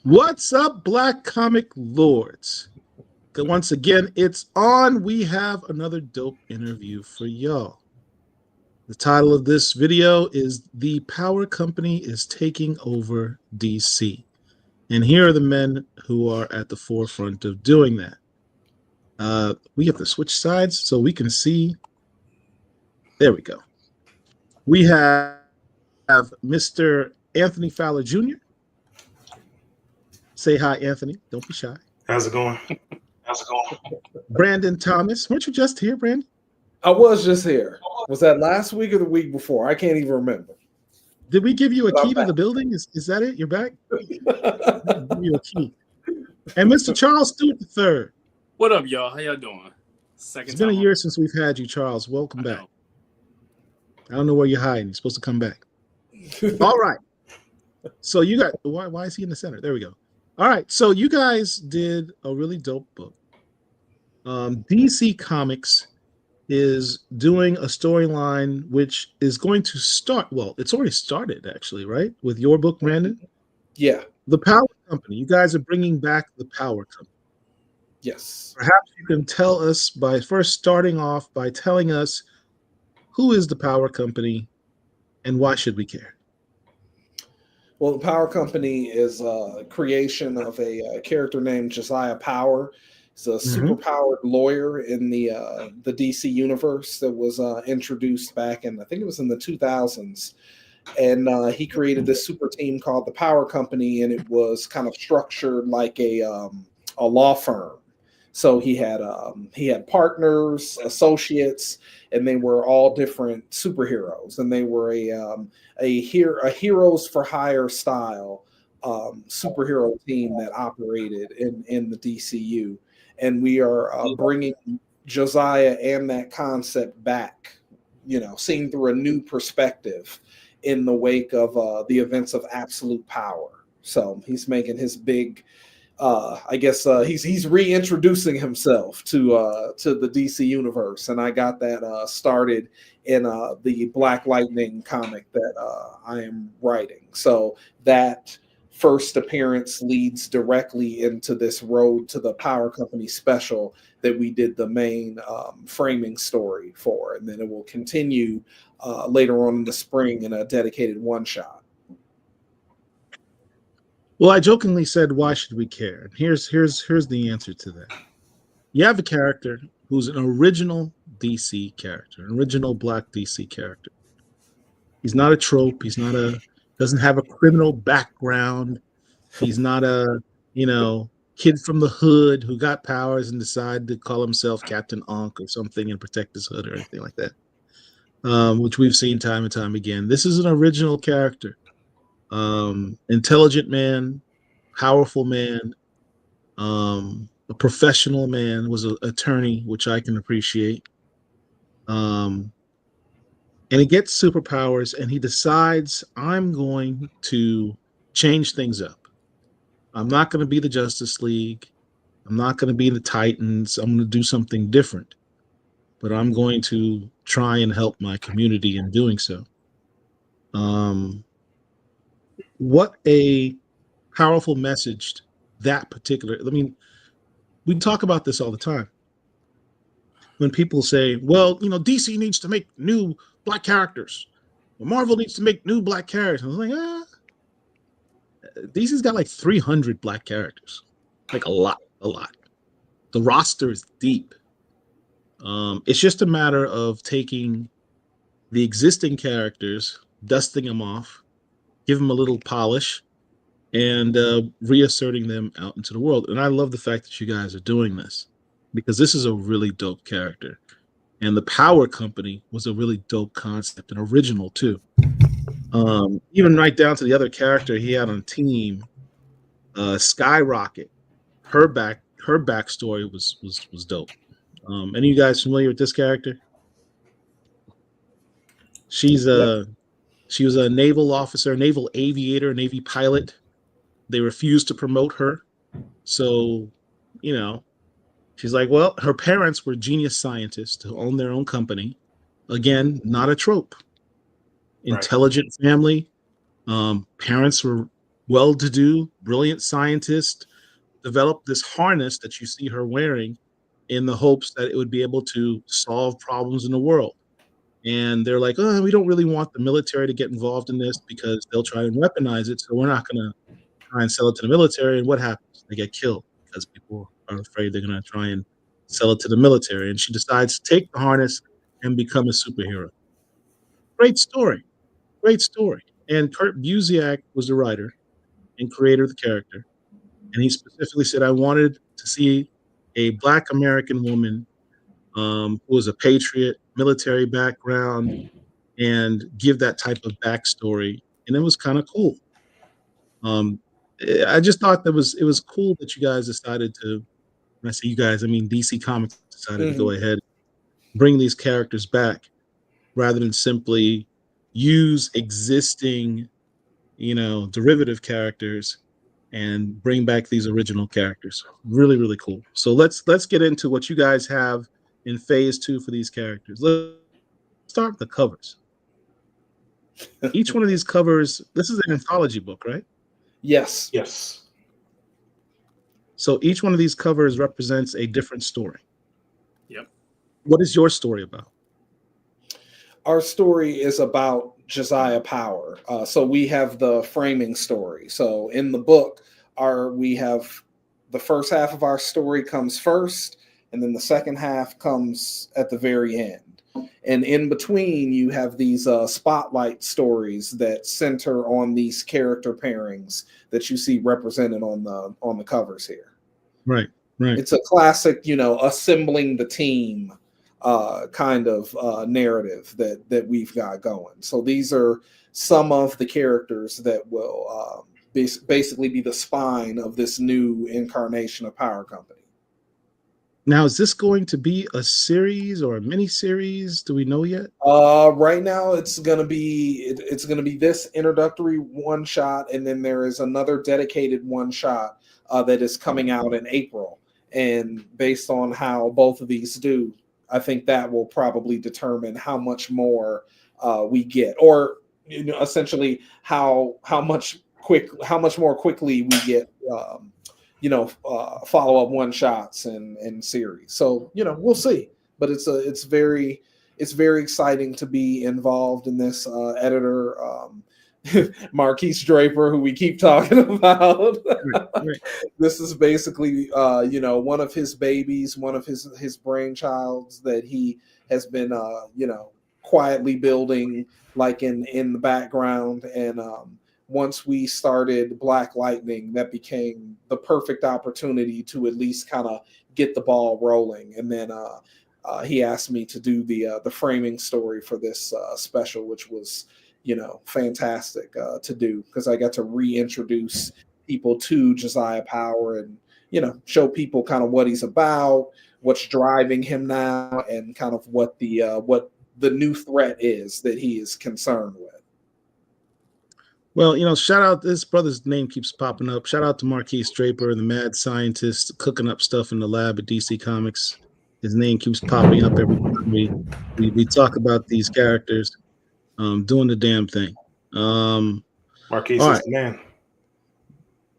What's up, Black Comic Lords? Once again, it's on. We have another dope interview for y'all. The title of this video is The Power Company is Taking Over DC. And here are the men who are at the forefront of doing that. We have to switch sides so we can see. There we go. We have Mr. Anthony Fowler Jr. Say hi, Anthony. Don't be shy. How's it going? Brandon Thomas. Weren't you just here, Brandon? I was just here. Was that last week or the week before? I can't even remember. Did we give you a key to the building? Is that it? You're back? Give you a key. And Mr. Charles Stewart III. What up, y'all? How y'all doing? It's been a year since we've had you, Charles. Welcome back. I don't know where you're hiding. You're supposed to come back. All right. So you got, why is he in the center? There we go. All right. So you guys did a really dope book. DC Comics is doing a storyline which is going to start, well, it's already started actually, right? With your book, Brandon? Yeah. The Power Company. You guys are bringing back the Power Company. Yes. Perhaps you can tell us by first starting off by telling us who is the Power Company and why should we care? Well, the Power Company is a creation of a character named Josiah Power. He's a superpowered lawyer in the DC universe that was introduced back in, I think it was in the 2000s. And he created this super team called the Power Company, and it was kind of structured like a law firm. So he had partners, associates, and they were all different superheroes, and they were a heroes for hire style superhero team that operated in the DCU. And we are bringing Josiah and that concept back, seen through a new perspective in the wake of the events of Absolute Power. So he's making his big. I guess he's reintroducing himself to the DC universe, and I got that started in the Blacklightning comic that I am writing. So that first appearance leads directly into this Road to the Power Company special that we did the main framing story for, and then it will continue later on in the spring in a dedicated one-shot. Well, I jokingly said, why should we care? Here's the answer to that. You have a character who's an original DC character, an original Black DC character. He's not a trope. Doesn't have a criminal background. He's not a, kid from the hood who got powers and decided to call himself Captain Ankh or something and protect his hood or anything like that, which we've seen time and time again. This is an original character. Intelligent man, powerful man, a professional man, was an attorney, which I can appreciate. And he gets superpowers and he decides, I'm going to change things up. I'm not going to be the Justice League. I'm not going to be the Titans. I'm going to do something different, but I'm going to try and help my community in doing so. What a powerful message that particular, we talk about this all the time. When people say, well, DC needs to make new Black characters. Well, Marvel needs to make new Black characters. I was like, DC's got like 300 Black characters. Like a lot. The roster is deep. It's just a matter of taking the existing characters, dusting them off, give them a little polish, and reasserting them out into the world. And I love the fact that you guys are doing this, because this is a really dope character. And the Power Company was a really dope concept, and original too. Even right down to the other character he had on team, Skyrocket. Her backstory was dope. Any of you guys familiar with this character? She was a naval officer, naval aviator, Navy pilot. They refused to promote her. So, she's like, well, her parents were genius scientists who owned their own company. Again, not a trope. Intelligent family. Parents were well-to-do, brilliant scientist developed this harness that you see her wearing in the hopes that it would be able to solve problems in the world. And they're like, oh, we don't really want the military to get involved in this because they'll try and weaponize it. So we're not going to try and sell it to the military. And what happens? They get killed because people are afraid they're going to try and sell it to the military. And she decides to take the harness and become a superhero. Great story. Great story. And Kurt Busiek was the writer and creator of the character. And he specifically said, I wanted to see a Black American woman who was a patriot, military background, and give that type of backstory. And it was kind of cool. I just thought it was cool that you guys decided to, when I say you guys, I mean DC Comics decided to go ahead and bring these characters back rather than simply use existing, derivative characters and bring back these original characters. Really, really cool. So let's get into what you guys have in phase 2 for these characters. Let's start with the covers. Each one of these covers, this is an anthology book, right? Yes. Yes. So each one of these covers represents a different story. Yep. What is your story about? Our story is about Josiah Power. So we have the framing story. So in the book, we have the first half of our story comes first, and then the second half comes at the very end. And in between, you have these spotlight stories that center on these character pairings that you see represented on the covers here. Right. It's a classic, assembling the team kind of narrative that we've got going. So these are some of the characters that will basically be the spine of this new incarnation of Power Company. Now, is this going to be a series or a mini series? Do we know yet? Right now, it's gonna be this introductory one shot, and then there is another dedicated one shot that is coming out in April. And based on how both of these do, I think that will probably determine how much more we get, or essentially how much more quickly we get. Follow-up one shots and series. So we'll see. But it's very exciting to be involved in this. Editor Marquise Draper, who we keep talking about. Right. This is basically one of his babies, one of his brainchilds that he has been quietly building, like in the background. And once we started Blacklightning, that became the perfect opportunity to at least kind of get the ball rolling. And then he asked me to do the framing story for this special, which was fantastic to do, because I got to reintroduce people to Josiah Power and show people kind of what he's about, what's driving him now, and kind of what the new threat is that he is concerned with. Well, shout out, this brother's name keeps popping up. Shout out to Marquise Draper, the mad scientist cooking up stuff in the lab at DC Comics. His name keeps popping up every time we talk about these characters doing the damn thing. Marquise all is right. the man.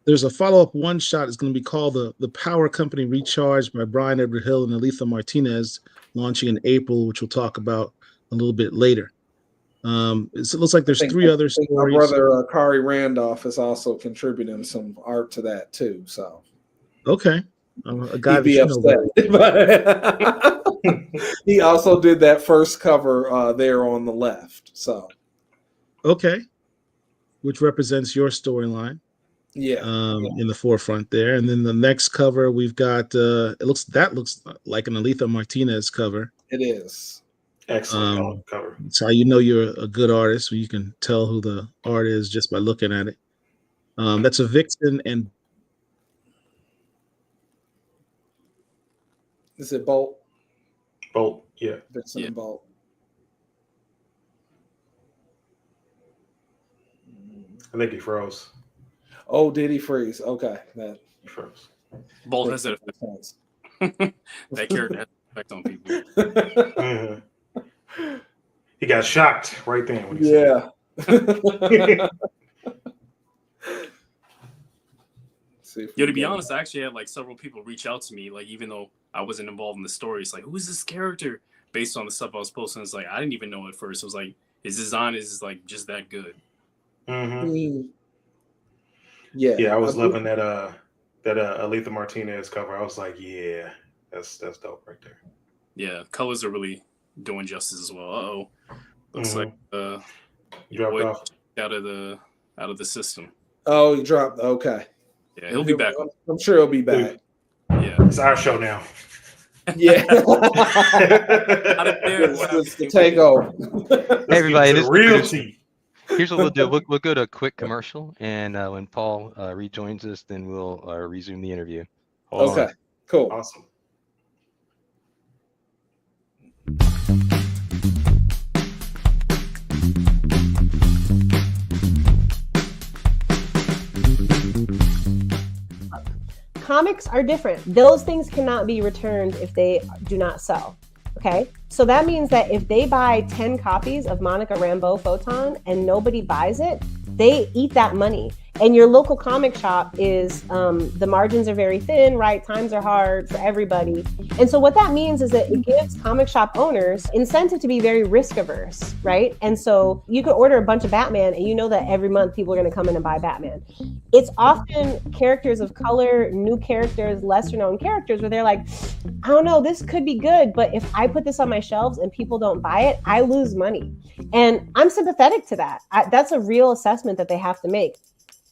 There's a follow-up one shot. It's going to be called the Power Company Recharged by Brian Edward Hill and Aletha Martinez, launching in April, which we'll talk about a little bit later. It looks like there's 3 other stories. My brother Kari Randolph is also contributing some art to that too. So okay, a guy he'd be upset. He also did that first cover there on the left. So okay, which represents your storyline. Yeah. In the forefront there, and then the next cover we've got. It looks like an Aletha Martinez cover. It is. Excellent cover. It's how you know you're a good artist, when you can tell who the art is just by looking at it. That's a Vixen and is it Bolt? Bolt, yeah. Vixen and Bolt. I think he froze. Oh, did he freeze? Okay, that He froze. Bolt has an effect. That character has an effect on people. Mm-hmm. He got shocked right then. When he said yeah. To be honest, I actually had like several people reach out to me, like even though I wasn't involved in the story. It's like, who is this character? Based on the stuff I was posting, it's like I didn't even know at first. It was like his design is like just that good. Mm-hmm. Yeah, I was loving that Aletha Martinez cover. I was like, yeah, that's dope right there. Yeah, colors are really doing justice as well. Looks like you dropped off out of the system. Oh, he dropped. Okay. Yeah, he'll be back. I'm sure he'll be back. Yeah, it's our show now. Yeah. It's the takeover. Hey everybody, this real tea. Here's what we'll do. We'll go to a quick commercial, and when Paul rejoins us, then we'll resume the interview. Hold on. Cool. Awesome. Comics are different. Those things cannot be returned if they do not sell. Okay, so that means that if they buy 10 copies of Monica Rambeau Photon and nobody buys it, they eat that money. And your local comic shop is, the margins are very thin, right? Times are hard for everybody. And so what that means is that it gives comic shop owners incentive to be very risk averse, right? And so you could order a bunch of Batman and you know that every month people are going to come in and buy Batman. It's often characters of color, new characters, lesser known characters where they're like, I don't know, this could be good, but if I put this on my shelves and people don't buy it, I lose money. And I'm sympathetic to that. That's a real assessment that they have to make.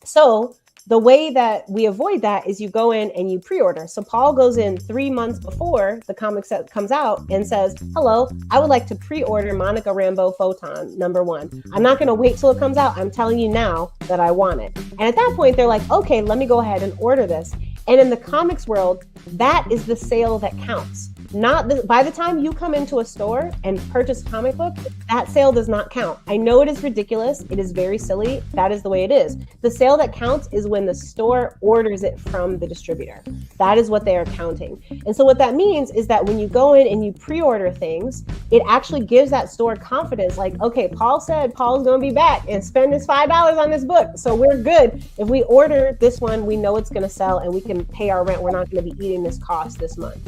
So the way that we avoid that is you go in and you pre-order. So Paul goes in 3 months before the comic set comes out and says, hello, I would like to pre-order Monica Rambeau Photon #1. I'm not going to wait till it comes out. I'm telling you now that I want it. And at that point, they're like, okay, let me go ahead and order this. And in the comics world, that is the sale that counts. By the time you come into a store and purchase a comic book, that sale does not count. I know it is ridiculous. It is very silly. That is the way it is. The sale that counts is when the store orders it from the distributor. That is what they are counting. And so what that means is that when you go in and you pre-order things, it actually gives that store confidence. Like, okay, Paul said Paul's going to be back and spend his $5 on this book. So we're good. If we order this one, we know it's going to sell and we can pay our rent. We're not going to be eating this cost this month.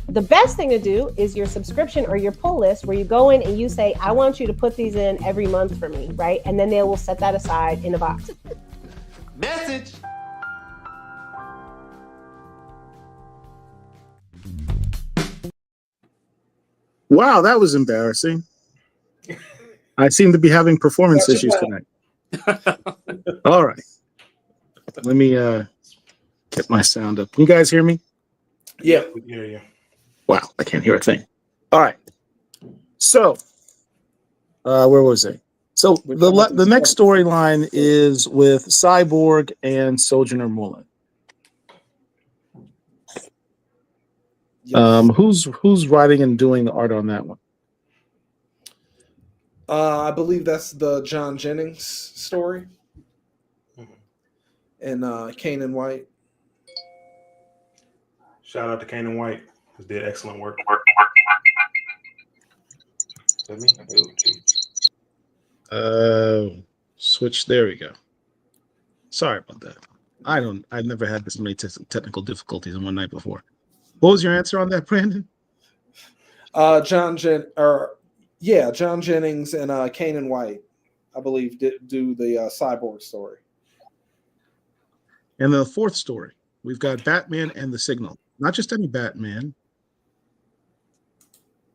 The best thing to do is your subscription or your pull list where you go in and you say, I want you to put these in every month for me, right? And then they will set that aside in a box. Message. Wow, that was embarrassing. I seem to be having performance issues tonight. All right. Let me get my sound up. Can you guys hear me? Yeah. We can hear you. Wow, I can't hear a thing. All right. So, where was I? So the next storyline is with Cyborg and Sojourner Mullen. Yes. Who's writing and doing the art on that one? I believe that's the John Jennings story. And Kanan White. Shout out to Kanan White, who did excellent work. Switch. There we go. Sorry about that. I've never had this many technical difficulties in one night before. What was your answer on that, Brandon? John Jennings and Kanan White, I believe, do the Cyborg story. And the fourth story, we've got Batman and the Signal. Not just any Batman,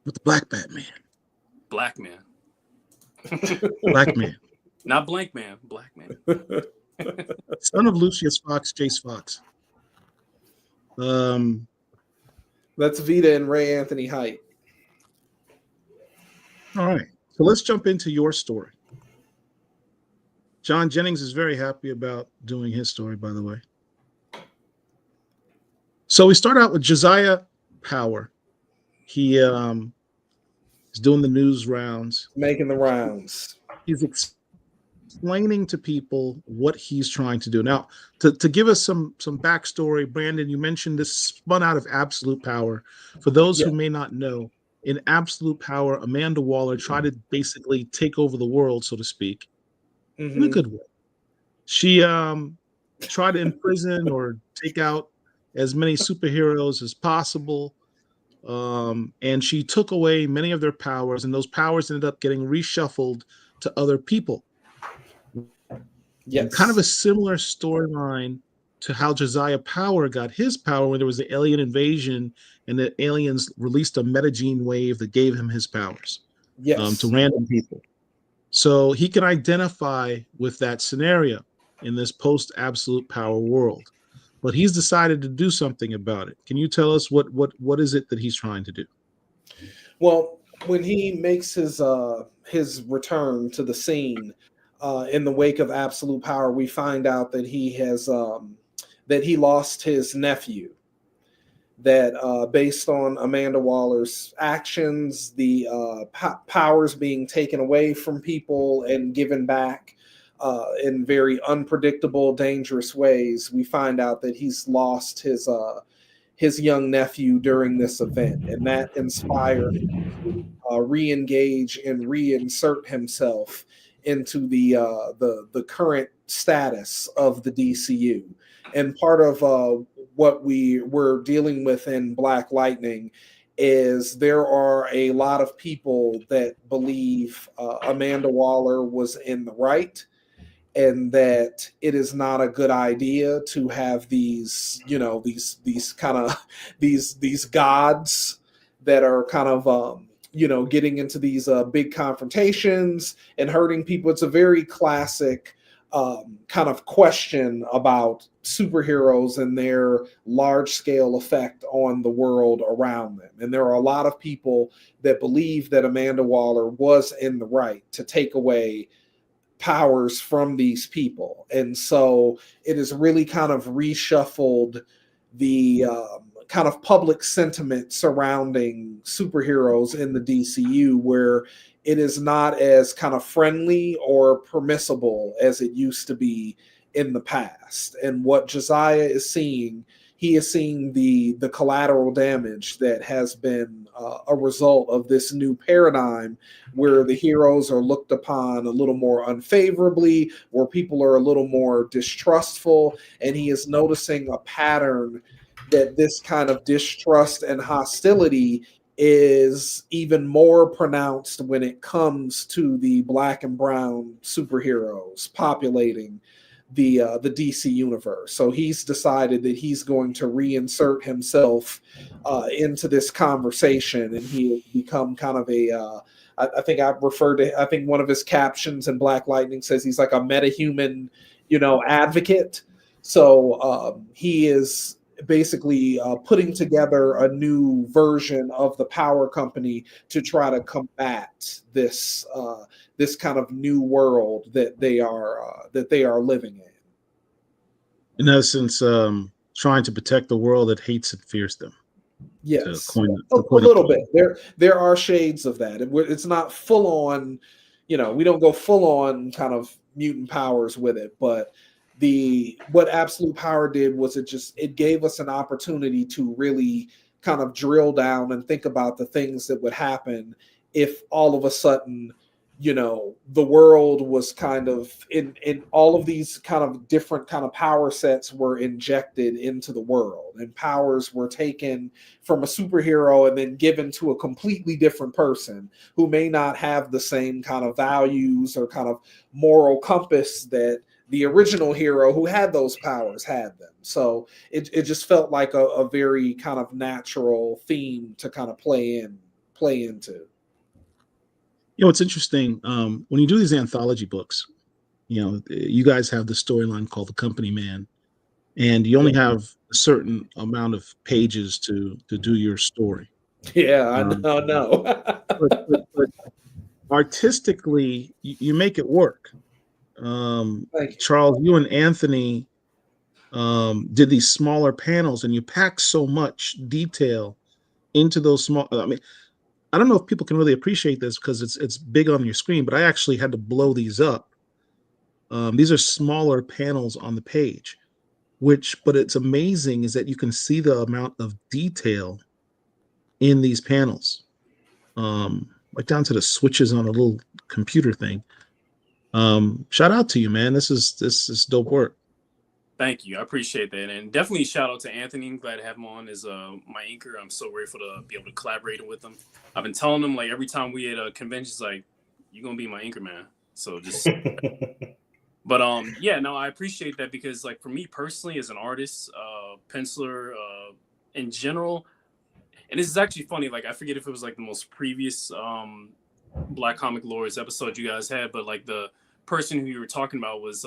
but the Black Batman. Black man. Black man. Not blank man, black man. Son of Lucius Fox, Jace Fox. That's Vita and Ray Anthony Height. All right. So let's jump into your story. John Jennings is very happy about doing his story, by the way. So we start out with Josiah Power. He is doing the news rounds. Making the rounds. He's explaining to people what he's trying to do. Now, to give us some backstory, Brandon, you mentioned this spun out of Absolute Power. For those who may not know, in Absolute Power, Amanda Waller tried to basically take over the world, so to speak, in a good way. She try to imprison or take out as many superheroes as possible. And she took away many of their powers, and those powers ended up getting reshuffled to other people. Yes. Kind of a similar storyline to how Josiah Power got his power when there was the alien invasion and the aliens released a metagene wave that gave him his powers to random people. So he can identify with that scenario in this post-absolute power world. But he's decided to do something about it. Can you tell us what is it that he's trying to do? Well, when he makes his return to the scene in the wake of absolute power, we find out that he has that he lost his nephew. That based on Amanda Waller's actions, the powers being taken away from people and given back in very unpredictable, dangerous ways, we find out that he's lost his young nephew during this event, and that inspired him to re-engage and reinsert himself into the current status of the DCU. And part of what we were dealing with in Blacklightning is there are a lot of people that believe Amanda Waller was in the right, and that it is not a good idea to have these, you know, these kind of these gods that are kind of you know, getting into these big confrontations and hurting people. It's a very classic kind of question about superheroes and their large-scale effect on the world around them. And there are a lot of people that believe that Amanda Waller was in the right to take away powers from these people. And so it has really kind of reshuffled the kind of public sentiment surrounding superheroes in the DCU, where it is not as kind of friendly or permissible as it used to be in the past. And what Josiah is seeing, he is seeing the collateral damage that has been a result of this new paradigm, where the heroes are looked upon a little more unfavorably, where people are a little more distrustful. And he is noticing a pattern that this kind of distrust and hostility is even more pronounced when it comes to the black and brown superheroes populating the DC universe. So he's decided that he's going to reinsert himself into this conversation, and he has become kind of a I think one of his captions in Blacklightning says he's like a metahuman, you know, advocate. So he is basically putting together a new version of the Power Company to try to combat this this kind of new world that they are living in. In essence, trying to protect the world that hates and fears them. Yes, a little bit. There are shades of that. It's not full on, you know, we don't go full on kind of mutant powers with it, but what Absolute Power did was it gave us an opportunity to really kind of drill down and think about the things that would happen if all of a sudden, you know, the world was kind of in all of these kind of different kind of power sets were injected into the world, and powers were taken from a superhero and then given to a completely different person who may not have the same kind of values or kind of moral compass that the original hero who had those powers had them. So it just felt like a very kind of natural theme to kind of play into. You know, it's interesting. When you do these anthology books, you know, you guys have the storyline called The Company Man, and you only have a certain amount of pages to do your story. Yeah, I know. but artistically, you make it work. Charles, you and Anthony did these smaller panels, and you packed so much detail into those small. I mean, I don't know if people can really appreciate this because it's big on your screen, but I actually had to blow these up. These are smaller panels on the page, but it's amazing is that you can see the amount of detail in these panels, like down to the switches on a little computer thing. Shout out to you, man. This is dope work. Thank you. I appreciate that. And definitely shout out to Anthony. I'm glad to have him on as my inker. I'm so grateful to be able to collaborate with him. I've been telling him, like, every time we at conventions, like, you're going to be my inker, man. So just, but yeah, no, I appreciate that because, like, for me personally, as an artist, penciler, in general, and this is actually funny, like, I forget if it was like the most previous blackcomiclords episode you guys had, but like the person who you were talking about was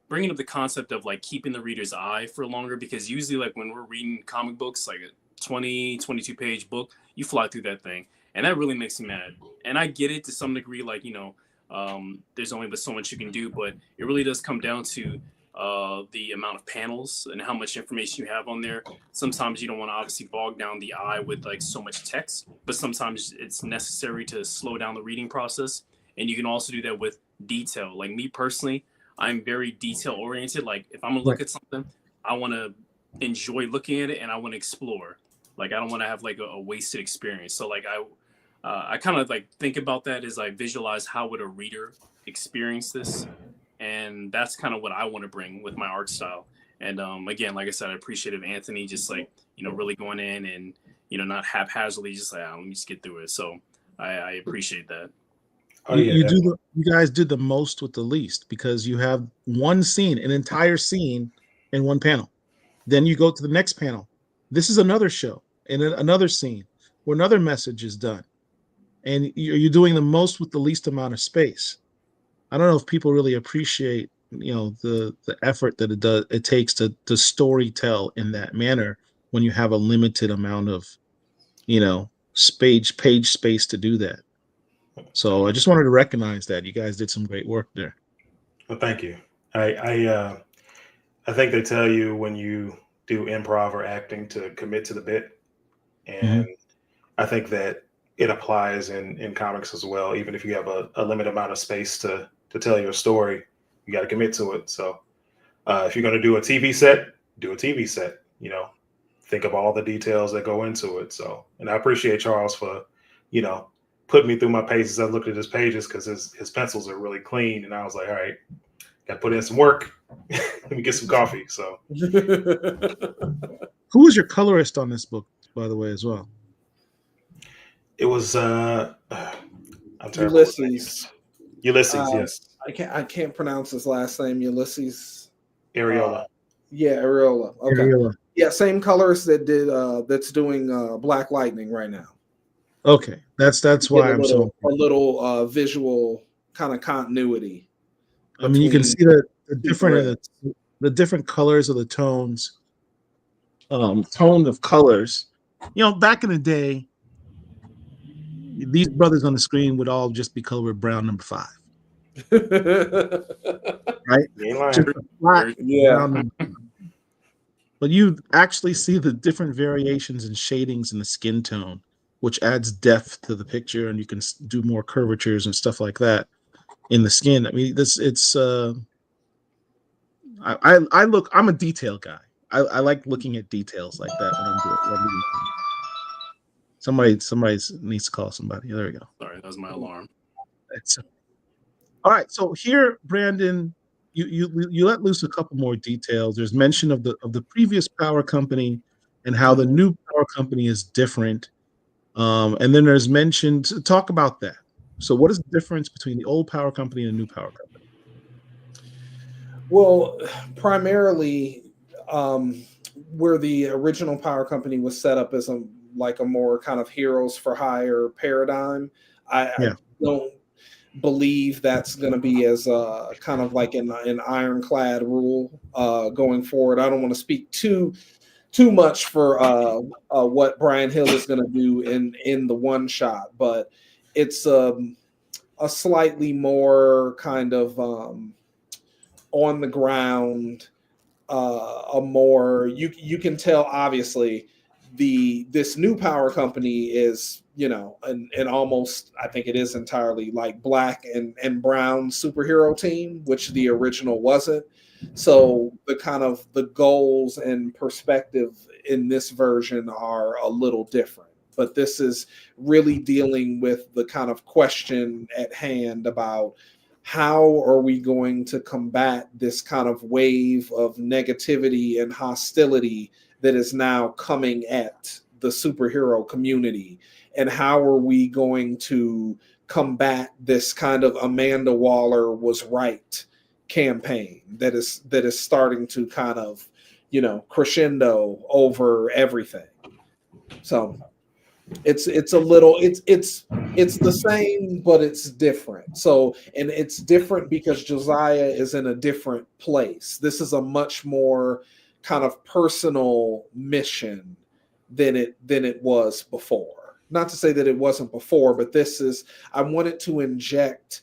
bringing up the concept of like keeping the reader's eye for longer, because usually like when we're reading comic books, like a 22 page book, you fly through that thing, and that really makes me mad. And I get it to some degree, like, you know, there's only but so much you can do, but it really does come down to the amount of panels and how much information you have on there. Sometimes you don't want to obviously bog down the eye with like so much text, but sometimes it's necessary to slow down the reading process. And you can also do that with detail. Like me personally, I'm very detail oriented. Like if I'm gonna look at something, I want to enjoy looking at it and I want to explore. Like I don't want to have like a wasted experience. So like I kind of like think about that as I visualize how would a reader experience this, and that's kind of what I want to bring with my art style. And again, like I said, I appreciate it, Anthony, just like, you know, really going in and, you know, not haphazardly just like, let me just get through it. So I appreciate that. Oh, yeah, you guys did the most with the least, because you have one scene, an entire scene in one panel. Then you go to the next panel. This is another show and another scene where another message is done. And you're doing the most with the least amount of space. I don't know if people really appreciate, you know, the effort that it takes to story tell in that manner when you have a limited amount of, you know, page space to do that. So I just wanted to recognize that you guys did some great work there. Well, thank you. I think they tell you when you do improv or acting to commit to the bit, and I think that it applies in comics as well. Even if you have a limited amount of space to tell your story, you got to commit to it. So if you're going to do a TV set, do a TV set. You know, think of all the details that go into it. So, and I appreciate Charles for, you know, putting me through my pages. I looked at his pages because his pencils are really clean, and I was like, all right, got to put in some work. Let me get some coffee. So, who was your colorist on this book, by the way, as well? it was Ulysses. Ulysses, yes. I can't pronounce his last name. Ulysses. Areola. Yeah, Areola. Okay. Areola. Yeah, same colors that did that's doing Blacklightning right now. Okay, that's why I'm so a little visual kind of continuity. I mean, you can see the different colors of the tones, tone of colors. You know, back in the day, these brothers on the screen would all just be colored brown number 5. Right? Just black, brown. But you actually see the different variations and shadings in the skin tone, which adds depth to the picture, and you can do more curvatures and stuff like that in the skin. I mean, I'm a detail guy. I like looking at details like that when I'm doing. Somebody needs to call somebody. There we go. Sorry, that was my alarm. All right. So here, Brandon, you let loose a couple more details. There's mention of the previous power company and how the new power company is different. And then there's mention to talk about that. So what is the difference between the old power company and the new power company? Well, primarily, where the original power company was set up as a more kind of heroes for hire paradigm, I don't believe that's going to be as kind of like an ironclad rule going forward. I don't want to speak too much for what Brian Hill is going to do in the one shot, but it's a slightly more kind of on the ground, a more you can tell obviously this new power company is, you know, and almost I think it is entirely like black and brown superhero team, which the original wasn't. So the kind of the goals and perspective in this version are a little different, but this is really dealing with the kind of question at hand about how are we going to combat this kind of wave of negativity and hostility that is now coming at the superhero community? And how are we going to combat this kind of Amanda Waller was right campaign that is starting to kind of, crescendo over everything? So it's the same, but it's different. So, and it's different because Josiah is in a different place. This is a much more kind of personal mission than it was before. Not to say that it wasn't before, but I wanted to inject,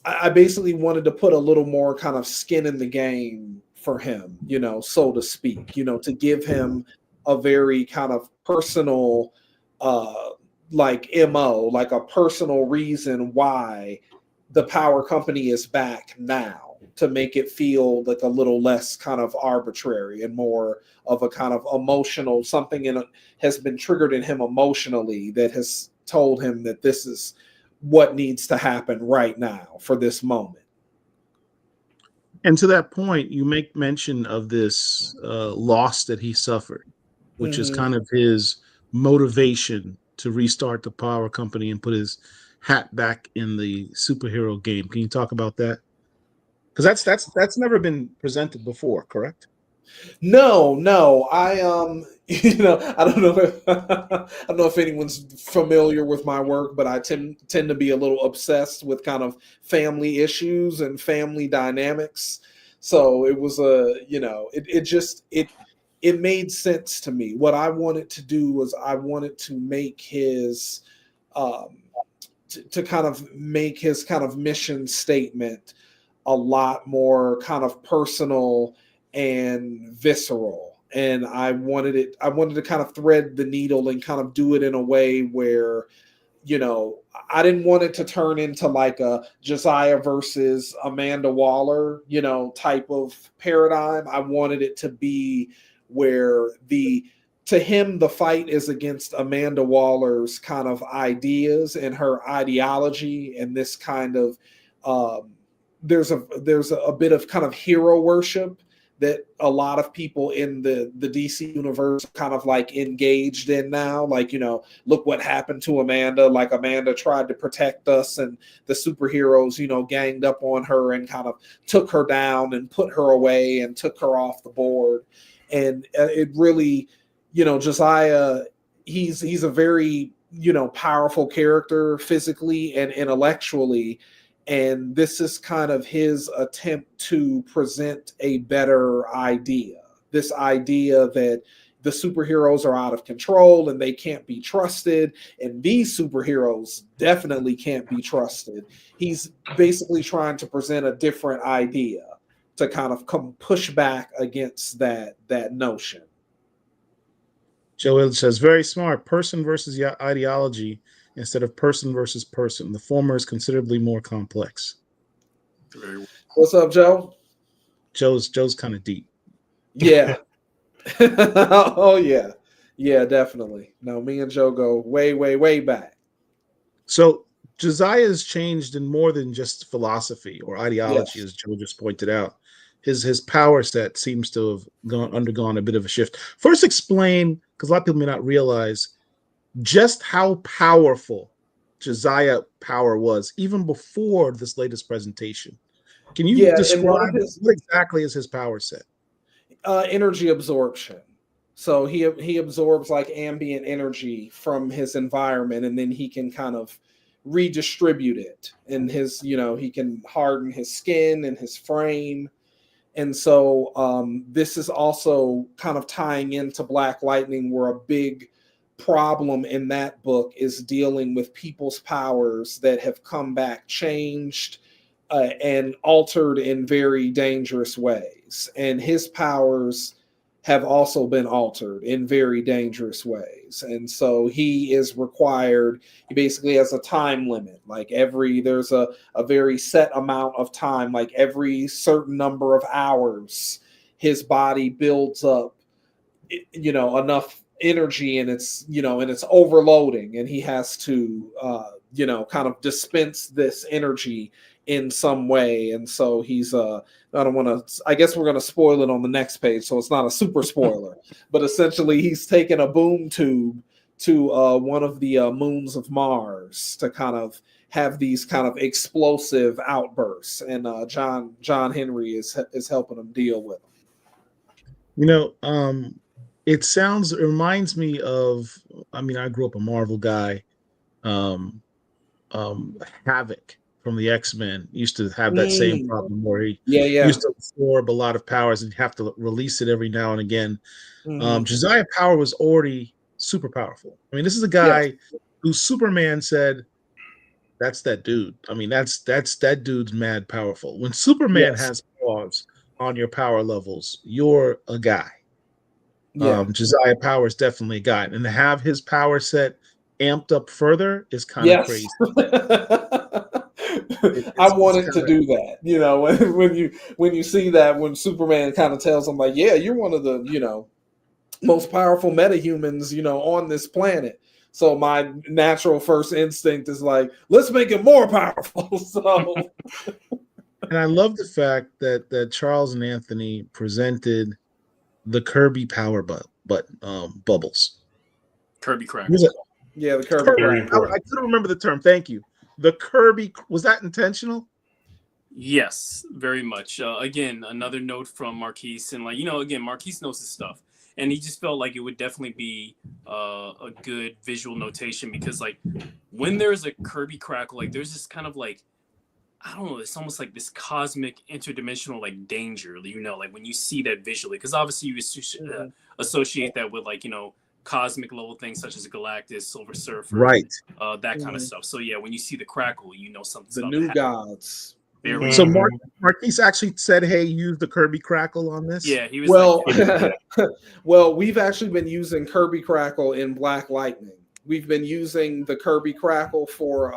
I basically wanted to put a little more kind of skin in the game for him, so to speak, to give him a very kind of personal, like MO, like a personal reason why the Power Company is back now, to make it feel like a little less kind of arbitrary and more of a kind of emotional, something has been triggered in him emotionally that has told him that this is what needs to happen right now for this moment. And to that point, you make mention of this loss that he suffered, which is kind of his motivation to restart the Power Company and put his hat back in the superhero game. Can you talk about that? Because that's never been presented before, correct? No. I don't know if anyone's familiar with my work, but I tend to be a little obsessed with kind of family issues and family dynamics. So it was it made sense to me. What I wanted to do was I wanted to make his to kind of make his kind of mission statement a lot more kind of personal and visceral. And I wanted to kind of thread the needle and kind of do it in a way where, I didn't want it to turn into like a Josiah versus Amanda Waller, type of paradigm. I wanted it to be where to him, the fight is against Amanda Waller's kind of ideas and her ideology, and this kind of, there's a bit of kind of hero worship that a lot of people in the DC universe kind of like engaged in now. Like, look what happened to Amanda. Like, Amanda tried to protect us and the superheroes, ganged up on her and kind of took her down and put her away and took her off the board. And it really, Josiah, he's a very, powerful character physically and intellectually. And this is kind of his attempt to present a better idea. This idea that the superheroes are out of control and they can't be trusted. And these superheroes definitely can't be trusted. He's basically trying to present a different idea to kind of push back against that notion. Joe says, very smart. Person versus ideology instead of person versus person. The former is considerably more complex. What's up, Joe? Joe's kind of deep. Yeah. Oh, yeah. Yeah, definitely. No, me and Joe go way, way, way back. So Josiah has changed in more than just philosophy or ideology, Yes. as Joe just pointed out. His power set seems to have undergone a bit of a shift. First, explain, because a lot of people may not realize just how powerful Josiah Power was even before this latest presentation. Can you describe what exactly is his power set? Energy absorption. So he absorbs like ambient energy from his environment, and then he can kind of redistribute it. And his, he can harden his skin and his frame. And so this is also kind of tying into Blacklightning, where a big problem in that book is dealing with people's powers that have come back changed and altered in very dangerous ways. And his powers have also been altered in very dangerous ways. And so he basically has a time limit. Like there's a very set amount of time, like every certain number of hours, his body builds up, enough energy, and it's overloading, and he has to, kind of dispense this energy in some way, and so he's I don't want to. I guess we're going to spoil it on the next page, so it's not a super spoiler. But essentially, he's taken a boom tube to one of the moons of Mars to kind of have these kind of explosive outbursts, and John Henry is helping him deal with them. You know, it reminds me of. I mean, I grew up a Marvel guy. Havoc from the X-Men used to have that same problem where he used to absorb a lot of powers and have to release it every now and again. Josiah Power was already super powerful. I mean, this is a guy who Superman said, "That's that dude." I mean, that's that dude's mad powerful. When Superman has flaws on your power levels, you're a guy. Josiah Power is definitely a guy, and to have his power set amped up further is kind of crazy. I wanted to do that, you know, when you see that, when Superman kind of tells him like, yeah, you're one of the, you know, most powerful metahumans, you know, on this planet. So my natural first instinct is like, let's make it more powerful. So, and I love the fact that Charles and Anthony presented the Kirby Power bubbles. Kirby Krackle. Yeah, the Kirby. I couldn't remember the term. Thank you. The Kirby, was that intentional? Yes, very much. Again, another note from Marquise, and like, you know, again, Marquise knows his stuff, and he just felt like it would definitely be a good visual notation, because like when there's a Kirby Krackle, like there's this kind of like, I don't know, it's almost like this cosmic interdimensional like danger, you know, like when you see that visually, because obviously you associate that with like, you know, cosmic level things such as Galactus, Silver Surfer, right? That kind of stuff. So yeah, when you see the Krackle, you know something's the about new to happen. gods. So Marquise actually said, "Hey, use the Kirby Krackle on this." Yeah, he was. Well, we've actually been using Kirby Krackle in blacklightning. We've been using the Kirby Krackle for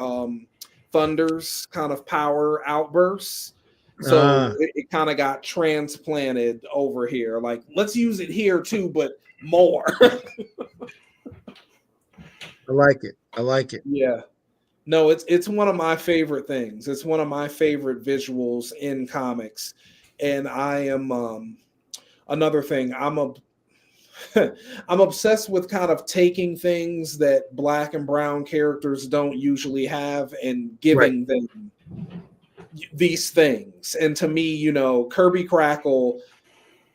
Thunder's kind of power outbursts. So it kind of got transplanted over here. Like, let's use it here too, but more. I like it. Yeah. No, it's one of my favorite things. It's one of my favorite visuals in comics. And I am another thing, I'm obsessed with kind of taking things that Black and brown characters don't usually have and giving them these things. And to me, you know, Kirby Krackle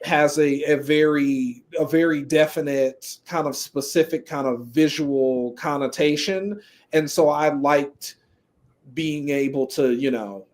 has a very definite kind of specific kind of visual connotation. And so I liked being able to, you know,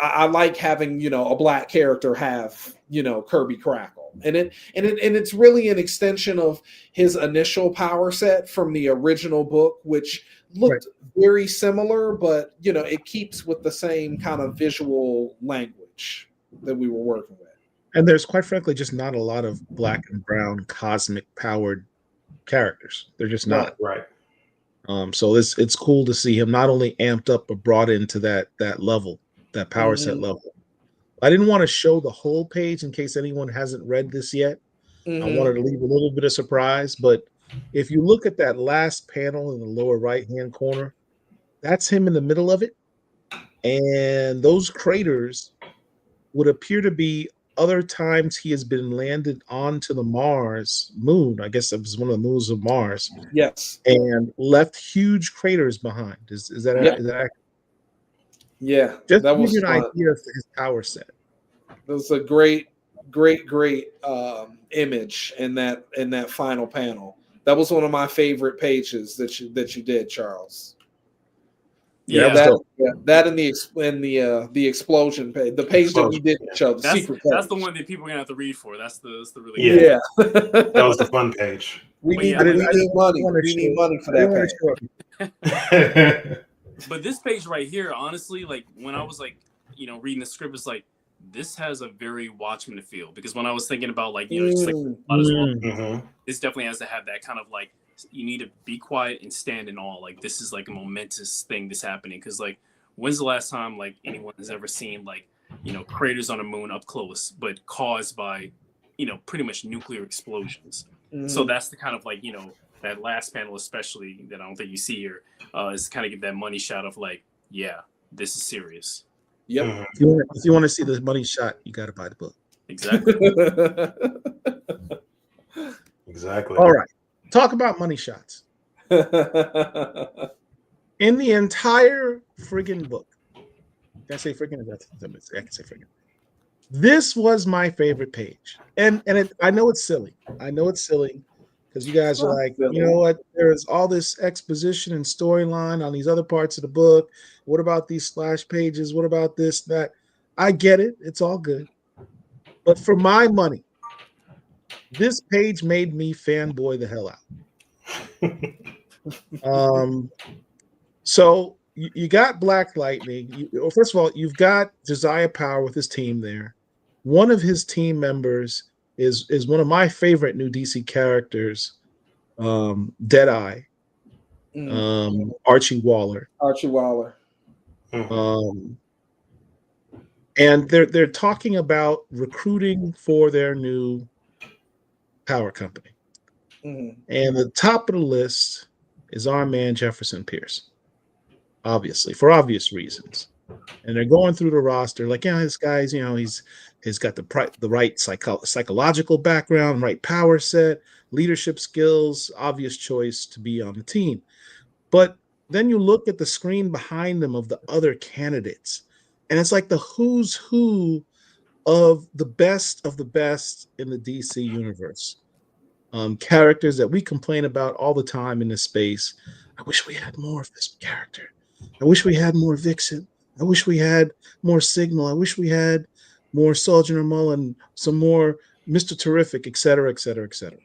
I like having, you know, a Black character have, you know, Kirby Krackle. And it's really an extension of his initial power set from the original book, which looked very similar, but you know, it keeps with the same kind of visual language that we were working with. And there's quite frankly just not a lot of Black and brown cosmic powered characters. They're just not. Right. So it's cool to see him not only amped up but brought into that level, that power set level. I didn't want to show the whole page in case anyone hasn't read this yet. I wanted to leave a little bit of surprise, but if you look at that last panel in the lower right-hand corner, that's him in the middle of it. And those craters would appear to be other times he has been landed onto the Mars moon. I guess it was one of the moons of Mars. Yes. And left huge craters behind. Is that accurate? Yeah. Just that to give was you an idea of his power set. It was a great image in that final panel. That was one of my favorite pages that you did, Charles. Yeah, that and the explosion page, the page that we did show, the secret page. That's the one that people are gonna have to read for. That's the really that was the fun page. We need money. We need money for that page. But this page right here, honestly, like when I was like, you know, reading the script, it's like this has a very Watchmen feel, because when I was thinking about like, you know, just like this definitely has to have that kind of like, you need to be quiet and stand in awe. Like this is like a momentous thing that's happening, because like when's the last time like anyone has ever seen like, you know, craters on a moon up close, but caused by, you know, pretty much nuclear explosions. So that's the kind of like, you know, that last panel especially that I don't think you see here is kind of give that money shot of like, yeah, this is serious. Yep. Mhm. If you want to see the money shot, you got to buy the book. Exactly. Exactly. All right. Talk about money shots. In the entire friggin' book, can I say friggin'? I can say friggin'. This was my favorite page, and I know it's silly. I know it's silly because you guys are like, you know what? There's all this exposition and storyline on these other parts of the book. What about these splash pages? What about this, that? I get it. It's all good. But for my money, this page made me fanboy the hell out. So you got blacklightning. First of all, you've got Josiah Power with his team there. One of his team members is one of my favorite new DC characters, Deadeye, Archie Waller. Archie Waller. Mhm. And they're talking about recruiting for their new power company. Mm-hmm. And the top of the list is our man Jefferson Pierce, obviously, for obvious reasons. And they're going through the roster like, yeah, this guy's, he's got the right psychological background, right power set, leadership skills, obvious choice to be on the team. But then you look at the screen behind them of the other candidates, and it's like the who's who of the best in the DC universe. Characters that we complain about all the time in this space. I wish we had more of this character. I wish we had more Vixen. I wish we had more Signal. I wish we had more Sergeant Mullen, some more Mr. Terrific, et cetera, et cetera, et cetera.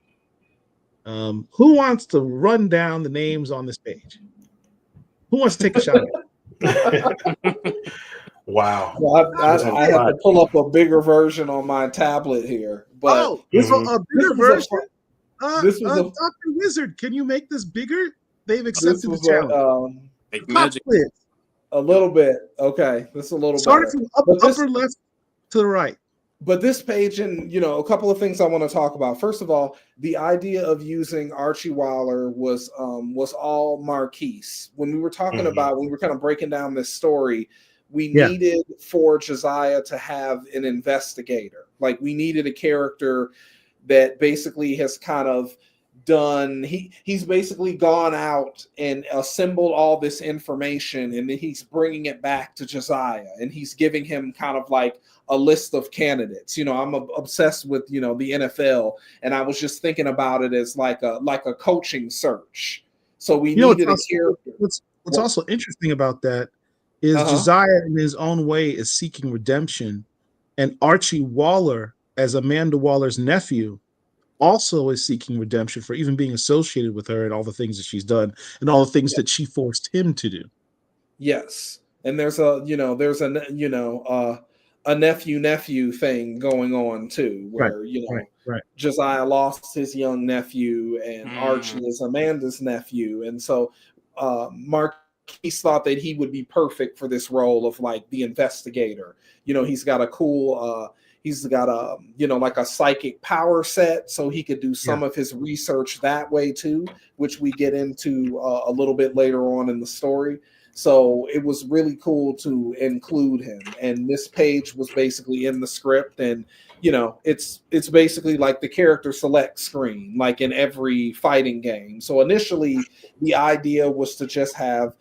Who wants to run down the names on this page? Who wants to take a shot at it? Wow. Well, I had to pull up a bigger version on my tablet here. But this a bigger version? This was Dr. Wizard, can you make this bigger? They've accepted the challenge. Magic. A little bit. Okay. This is a little Started better. from upper left to the right. But this page, and a couple of things I want to talk about. First of all, the idea of using Archie Waller was all Marquise. When we were talking about, when we were kind of breaking down this story, we needed for Josiah to have an investigator. Like, we needed a character that basically has kind of done, he's basically gone out and assembled all this information, and then he's bringing it back to Josiah, and he's giving him kind of like a list of candidates. I'm obsessed with the NFL, and I was just thinking about it as like a coaching search. So we needed a character. What's also interesting about that is Josiah in his own way is seeking redemption, and Archie Waller, as Amanda Waller's nephew, also is seeking redemption for even being associated with her and all the things that she's done and all the things that she forced him to do. Yes. And there's a nephew thing going on too, where right. Josiah lost his young nephew, and Archie is Amanda's nephew, and so Marquise thought that he would be perfect for this role of like the investigator. He's got a cool like a psychic power set, so he could do some of his research that way too, which we get into a little bit later on in the story. So it was really cool to include him. And this page was basically in the script, and it's basically like the character select screen, like in every fighting game. So initially the idea was to just have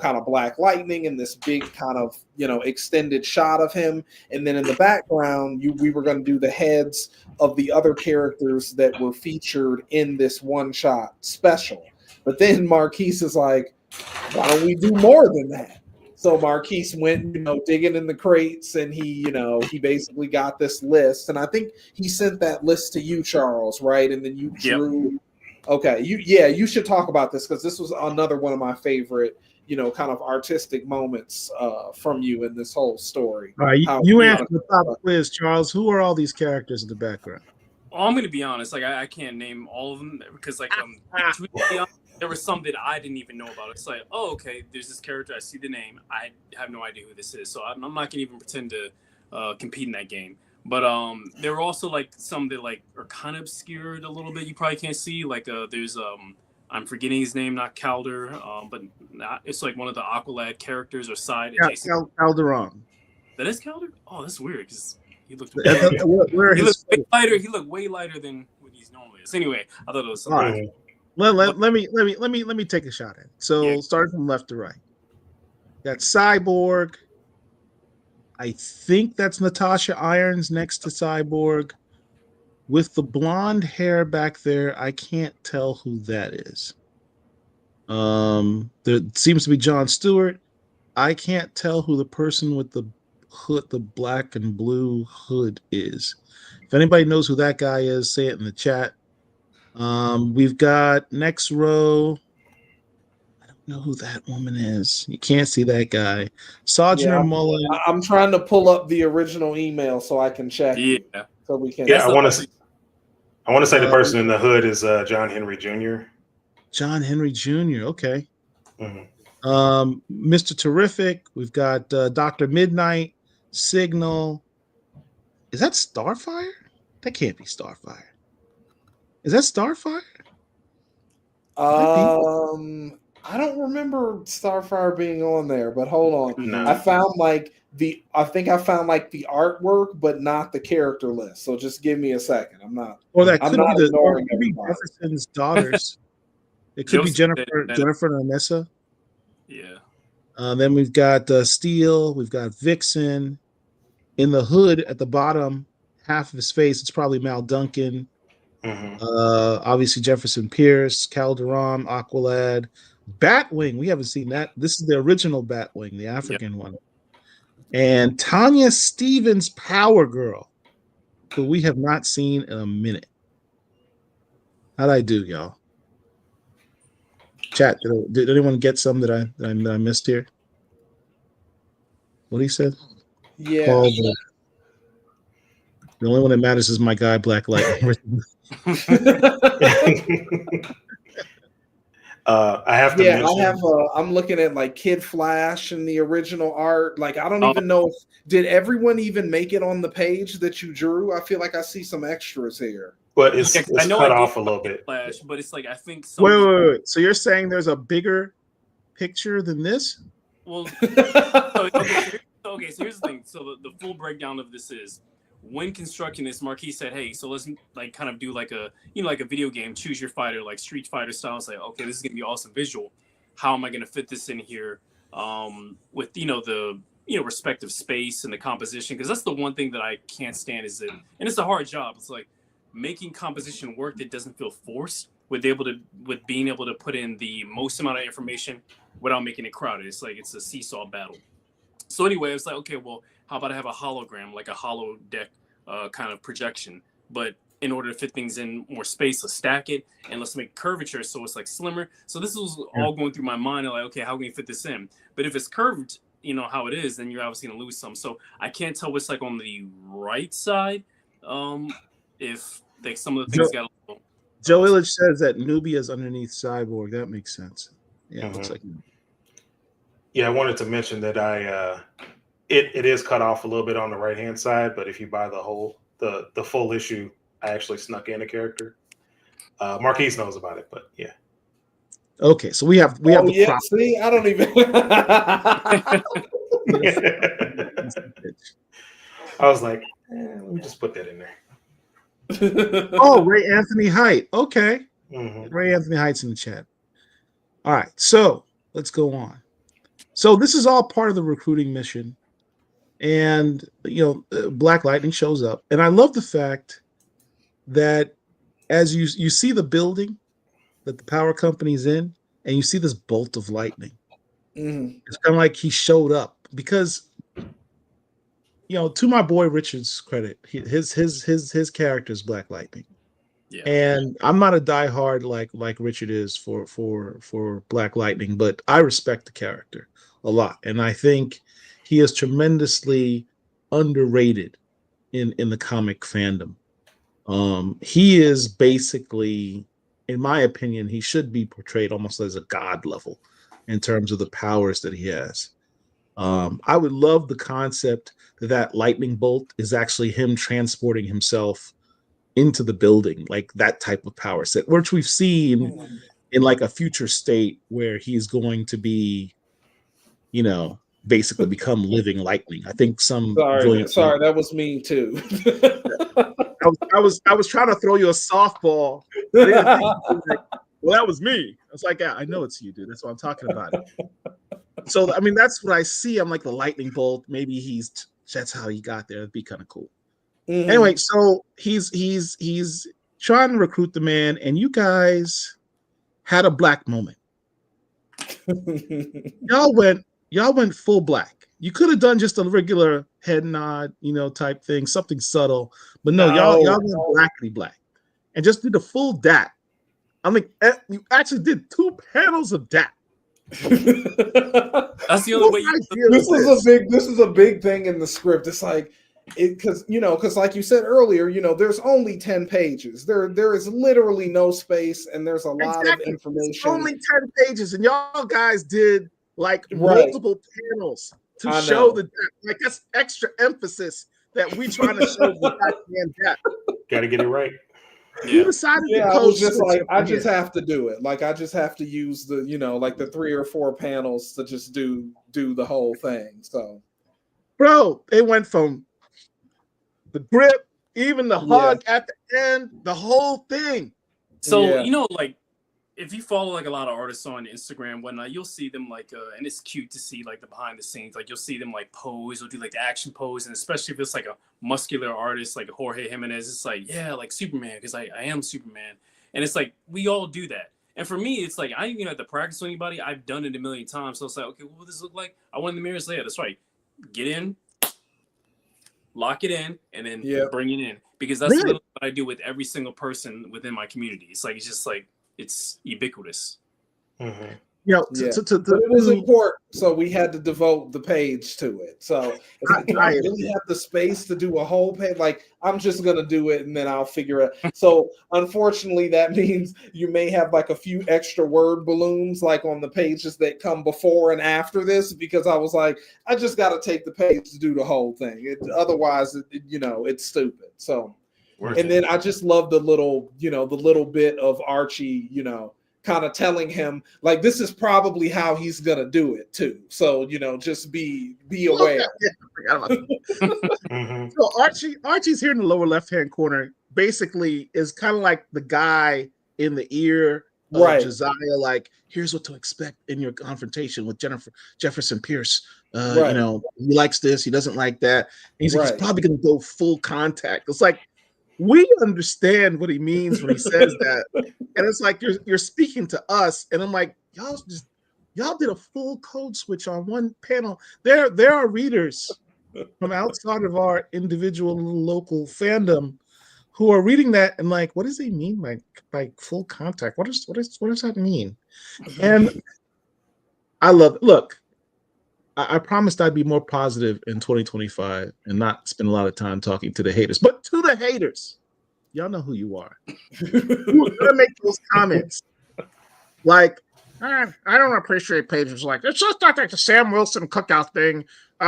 kind of Black Lightning in this big kind of, extended shot of him. And then in the background, we were going to do the heads of the other characters that were featured in this one shot special. But then Marquise is like, why don't we do more than that? So Marquise went, digging in the crates, and he basically got this list. And I think he sent that list to you, Charles, right? And then you drew. Yep. Okay. You should talk about this, because this was another one of my favorite, kind of artistic moments from you in this whole story. All right, you answered the top quiz, Charles. Who are all these characters in the background? Well, I'm going to be honest. Like, I can't name all of them, because to be honest, there were some that I didn't even know about. It's like, oh, okay, there's this character. I see the name. I have no idea who this is. So I'm not going to even pretend to compete in that game. But there were also like some that like are kind of obscured a little bit. You probably can't see. Like there's I'm forgetting his name, not Calder, but it's like one of the Aqualad characters or side. Calderon. That is Calder? Oh, that's weird because he looked Where he his looked way lighter. He looked way lighter than what he's normally is. Anyway, I thought it was something. All right. Let me take a shot at it. So Yeah. starting from left to right. Got Cyborg. I think that's Natasha Irons next to Cyborg. With the blonde hair back there, I can't tell who that is. There seems to be John Stewart. I can't tell who the person with the hood, the black and blue hood is. If anybody knows who that guy is, say it in the chat. We've got next row. I don't know who that woman is. You can't see that guy. Sojourner Mullen. I'm trying to pull up the original email so I can check. Yeah. So we can. Yeah, I want to say the person in the hood is John Henry Jr. John Henry Jr. Okay. Mm-hmm. Mr. Terrific. We've got Dr. Midnight, Signal. Is that Starfire? That can't be Starfire. Is that Starfire? I don't remember Starfire being on there, but hold on. No. I found the artwork, but not the character list. So just give me a second. Or that could not be ignoring Jefferson's daughters. It could be Jennifer and Anessa. Yeah. Then we've got Steel. We've got Vixen. In the hood at the bottom half of his face, it's probably Mal Duncan. Mm-hmm. Obviously Jefferson Pierce, Calderon, Aqualad, Batwing. We haven't seen that. This is the original Batwing, the African one. And Tanya Stevens, Power Girl, who we have not seen in a minute. How'd I do, y'all? Chat. Did anyone get some that I missed here? What he said? Yeah. Paul, the only one that matters is my guy, Blacklightning. I have to mention. I'm looking at like Kid Flash and the original art. Like, I don't even know did everyone even make it on the page that you drew? I feel like I see some extras here. But it's cut off a little bit. Flash, but it's like I think. Wait. So you're saying there's a bigger picture than this? Well, okay. So here's the thing. So the full breakdown of this is when constructing this, Marquis said, "Hey, so let's like kind of do like a like a video game, choose your fighter, like Street Fighter style. It's like, okay, this is gonna be awesome visual. How am I gonna fit this in here with the respective space and the composition? Because that's the one thing that I can't stand is it, and it's a hard job. It's like making composition work that doesn't feel forced with being able to put in the most amount of information without making it crowded. It's like it's a seesaw battle. So anyway, it's like, okay, well, how about I have a hologram, like a hollow deck kind of projection, but in order to fit things in more space, let's stack it and let's make curvature so it's like slimmer. So this was all going through my mind, like, okay, how can we fit this in? But if it's curved, how it is, then you're obviously gonna lose some. So I can't tell what's like on the right side. If like some of the things got a little. joeillidge says that Nubia is underneath Cyborg. That makes sense. Yeah, it looks like. Yeah, I wanted to mention that it is cut off a little bit on the right hand side, but if you buy the full issue, I actually snuck in a character. Marquise knows about it, but yeah. Okay, so we have the prop. See, I don't even. I was like, let me just put that in there. Oh, Ray Anthony Height. Okay. Mm-hmm. Ray Anthony Height's in the chat. All right, so let's go on. So this is all part of the recruiting mission. And, Black Lightning shows up. And I love the fact that as you see the building that the power company's in, and you see this bolt of lightning, it's kind of like he showed up because, to my boy Richard's credit, his character is Black Lightning. Yeah. And I'm not a diehard like Richard is for Black Lightning, but I respect the character a lot, and I think he is tremendously underrated in the comic fandom. He is basically, in my opinion, he should be portrayed almost as a god level in terms of the powers that he has. I would love the concept that lightning bolt is actually him transporting himself into the building, like that type of power set, which we've seen in like a future state where he's going to be, basically become living lightning. I think some Sorry, brilliant. that was me too. I was trying to throw you a softball. I didn't think like, well, that was me. I was like, yeah, I know it's you, dude. That's what I'm talking about. So I mean, that's what I see. I'm like the lightning bolt. Maybe that's how he got there. It'd be kind of cool. Mm-hmm. Anyway, so he's trying to recruit the man, and you guys had a black moment. Y'all went full black. You could have done just a regular head nod, type thing, something subtle, but no. Y'all went blackly black, and just did the full DAT. I mean, you actually did 2 panels of DAT. That's the only way. This is a big thing in the script. It's like because like you said earlier, there's only 10 pages. There is literally no space, and there's a lot of information. It's only 10 pages, and y'all guys did like multiple panels to show the depth. Like that's extra emphasis that we trying to show the Batman depth. Got to get it right. You decided to I was just like, I just have to do it. Like I just have to use the, like the 3 or 4 panels to just do the whole thing. So, bro, it went from the grip, even the hug at the end, the whole thing. So like if you follow like a lot of artists on Instagram and whatnot, you'll see them like and it's cute to see like the behind the scenes. Like you'll see them like pose or do like the action pose, and especially if it's like a muscular artist like Jorge Jimenez, it's like like Superman, because I am Superman. And it's like we all do that. And for me, it's like I don't even have to practice with anybody. I've done it a million times. So it's like, okay, what does this look like? I went in the mirror and say, yeah, that's right. Get in, lock it in, and then bring it in. Because that's what I do with every single person within my community. It's like it's ubiquitous. Mm-hmm. But it was important, so we had to devote the page to it. So do I really have the space to do a whole page? Like I'm just gonna do it and then I'll figure it. So unfortunately, that means you may have like a few extra word balloons like on the pages that come before and after this, because I was like, I just got to take the page to do the whole thing. Otherwise, it's stupid. So. And then I just love the little bit of Archie, kind of telling him like this is probably how he's gonna do it too. So just be aware. So Archie's here in the lower left-hand corner. Basically, is kind of like the guy in the ear of Josiah. Like, here's what to expect in your confrontation with Jefferson Pierce. He likes this, he doesn't like that. And he's like, he's probably gonna go full contact. It's like, we understand what he means when he says that, and it's like you're speaking to us, and I'm like, y'all did a full code switch on one panel. There are readers from outside of our individual local fandom who are reading that and like, what does he mean by full contact? What does that mean? And I love it. Look, I promised I'd be more positive in 2025 and not spend a lot of time talking to the haters. But to the haters, y'all know who you are. Who's gonna make those comments? Like, I don't appreciate pages like it's just not like the Sam Wilson cookout thing.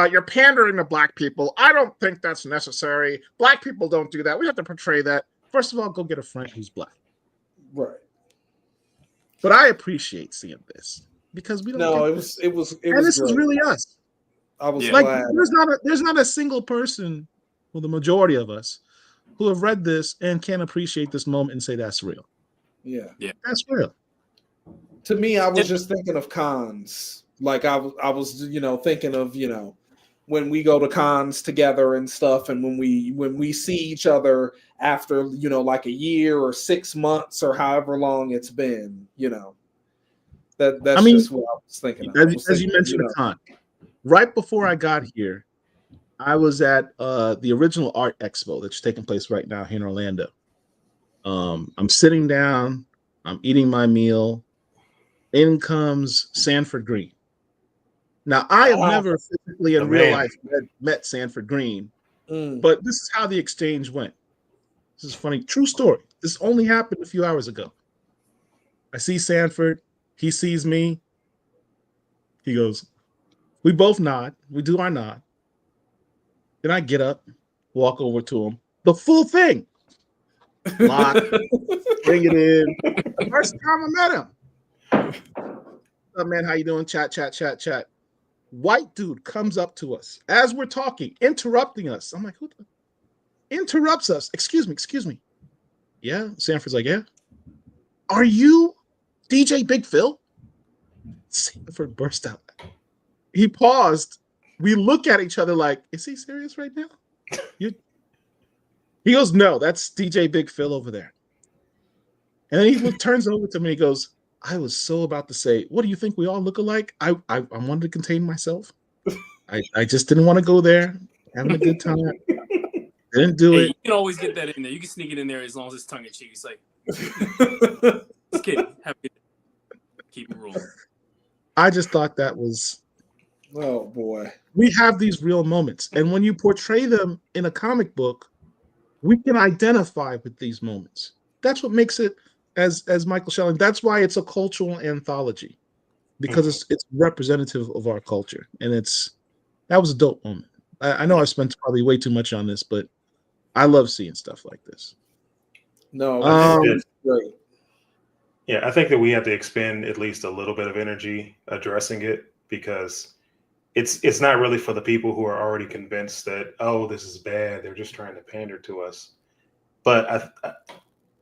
You're pandering to black people. I don't think that's necessary. Black people don't do that. We have to portray that. First of all, go get a friend who's black. Right. But I appreciate seeing this. Because we don't. No, it was. And this is really us. I was like, glad. There's not a single person, well, the majority of us, who have read this and can appreciate this moment and say that's real. Yeah, that's real. To me, I was just thinking of cons. Like I was, thinking of, when we go to cons together and stuff, and when we see each other after, like a year or 6 months or however long it's been, That's just what I was thinking. As you mentioned, a con. Right before I got here, I was at the original art expo that's taking place right now here in Orlando. I'm sitting down, I'm eating my meal. In comes Sanford Green. Now, I have never physically in real life met Sanford Green, but this is how the exchange went. This is funny. True story. This only happened a few hours ago. I see Sanford. He sees me. He goes, we both nod. We do our nod. Then I get up, walk over to him. The full thing. Lock, bring it in. First time I met him. What's up, man? How you doing? Chat. white dude comes up to us as we're talking, interrupting us. I'm like, who interrupts us? Excuse me. Yeah. Sanford's like, yeah. Are you DJ Big Phil? Sanford burst out. He paused. We look at each other like, is he serious right now? He goes, no, that's DJ Big Phil over there. And then he turns over to me and he goes, I was so about to say, what do you think we all look alike? I wanted to contain myself. I just didn't want to go there. Having a good time. Didn't do it. You can always get that in there. You can sneak it in there as long as it's tongue in cheek. It's like, just kidding. Have a good day. Keep it rolling. I just thought that was. Oh boy. We have these real moments. And when you portray them in a comic book, we can identify with these moments. That's what makes it, as Michael Schelling, that's why it's a cultural anthology. Because it's representative of our culture. And that was a dope moment. I know I've spent probably way too much on this, but I love seeing stuff like this. No, it's great. Yeah, I think that we have to expend at least a little bit of energy addressing it, because it's not really for the people who are already convinced that, oh, this is bad. They're just trying to pander to us. But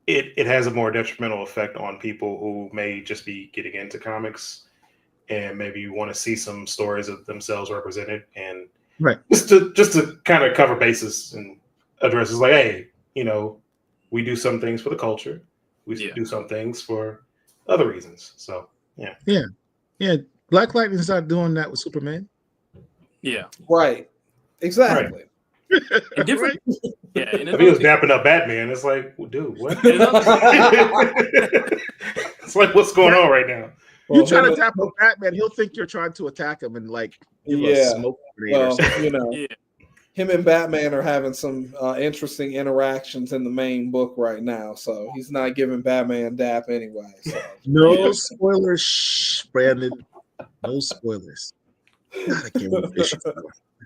it has a more detrimental effect on people who may just be getting into comics and maybe want to see some stories of themselves represented, and right, just to kind of cover bases and address is like, hey, we do some things for the culture, we do some things for other reasons. So yeah. Black Lightning's not doing that with Superman. Yeah, right, exactly. Right. And different. Right. Yeah, and if he was dapping up Batman, it's like, well, dude, what? It's like, what's going on right now? You try to tap on Batman, he'll think you're trying to attack him and like give a smoke grenade or something. Him and Batman are having some interesting interactions in the main book right now, so he's not giving Batman dap anyway. So. No spoilers, shh, Brandon. No spoilers. God, I can't wait to fish you for.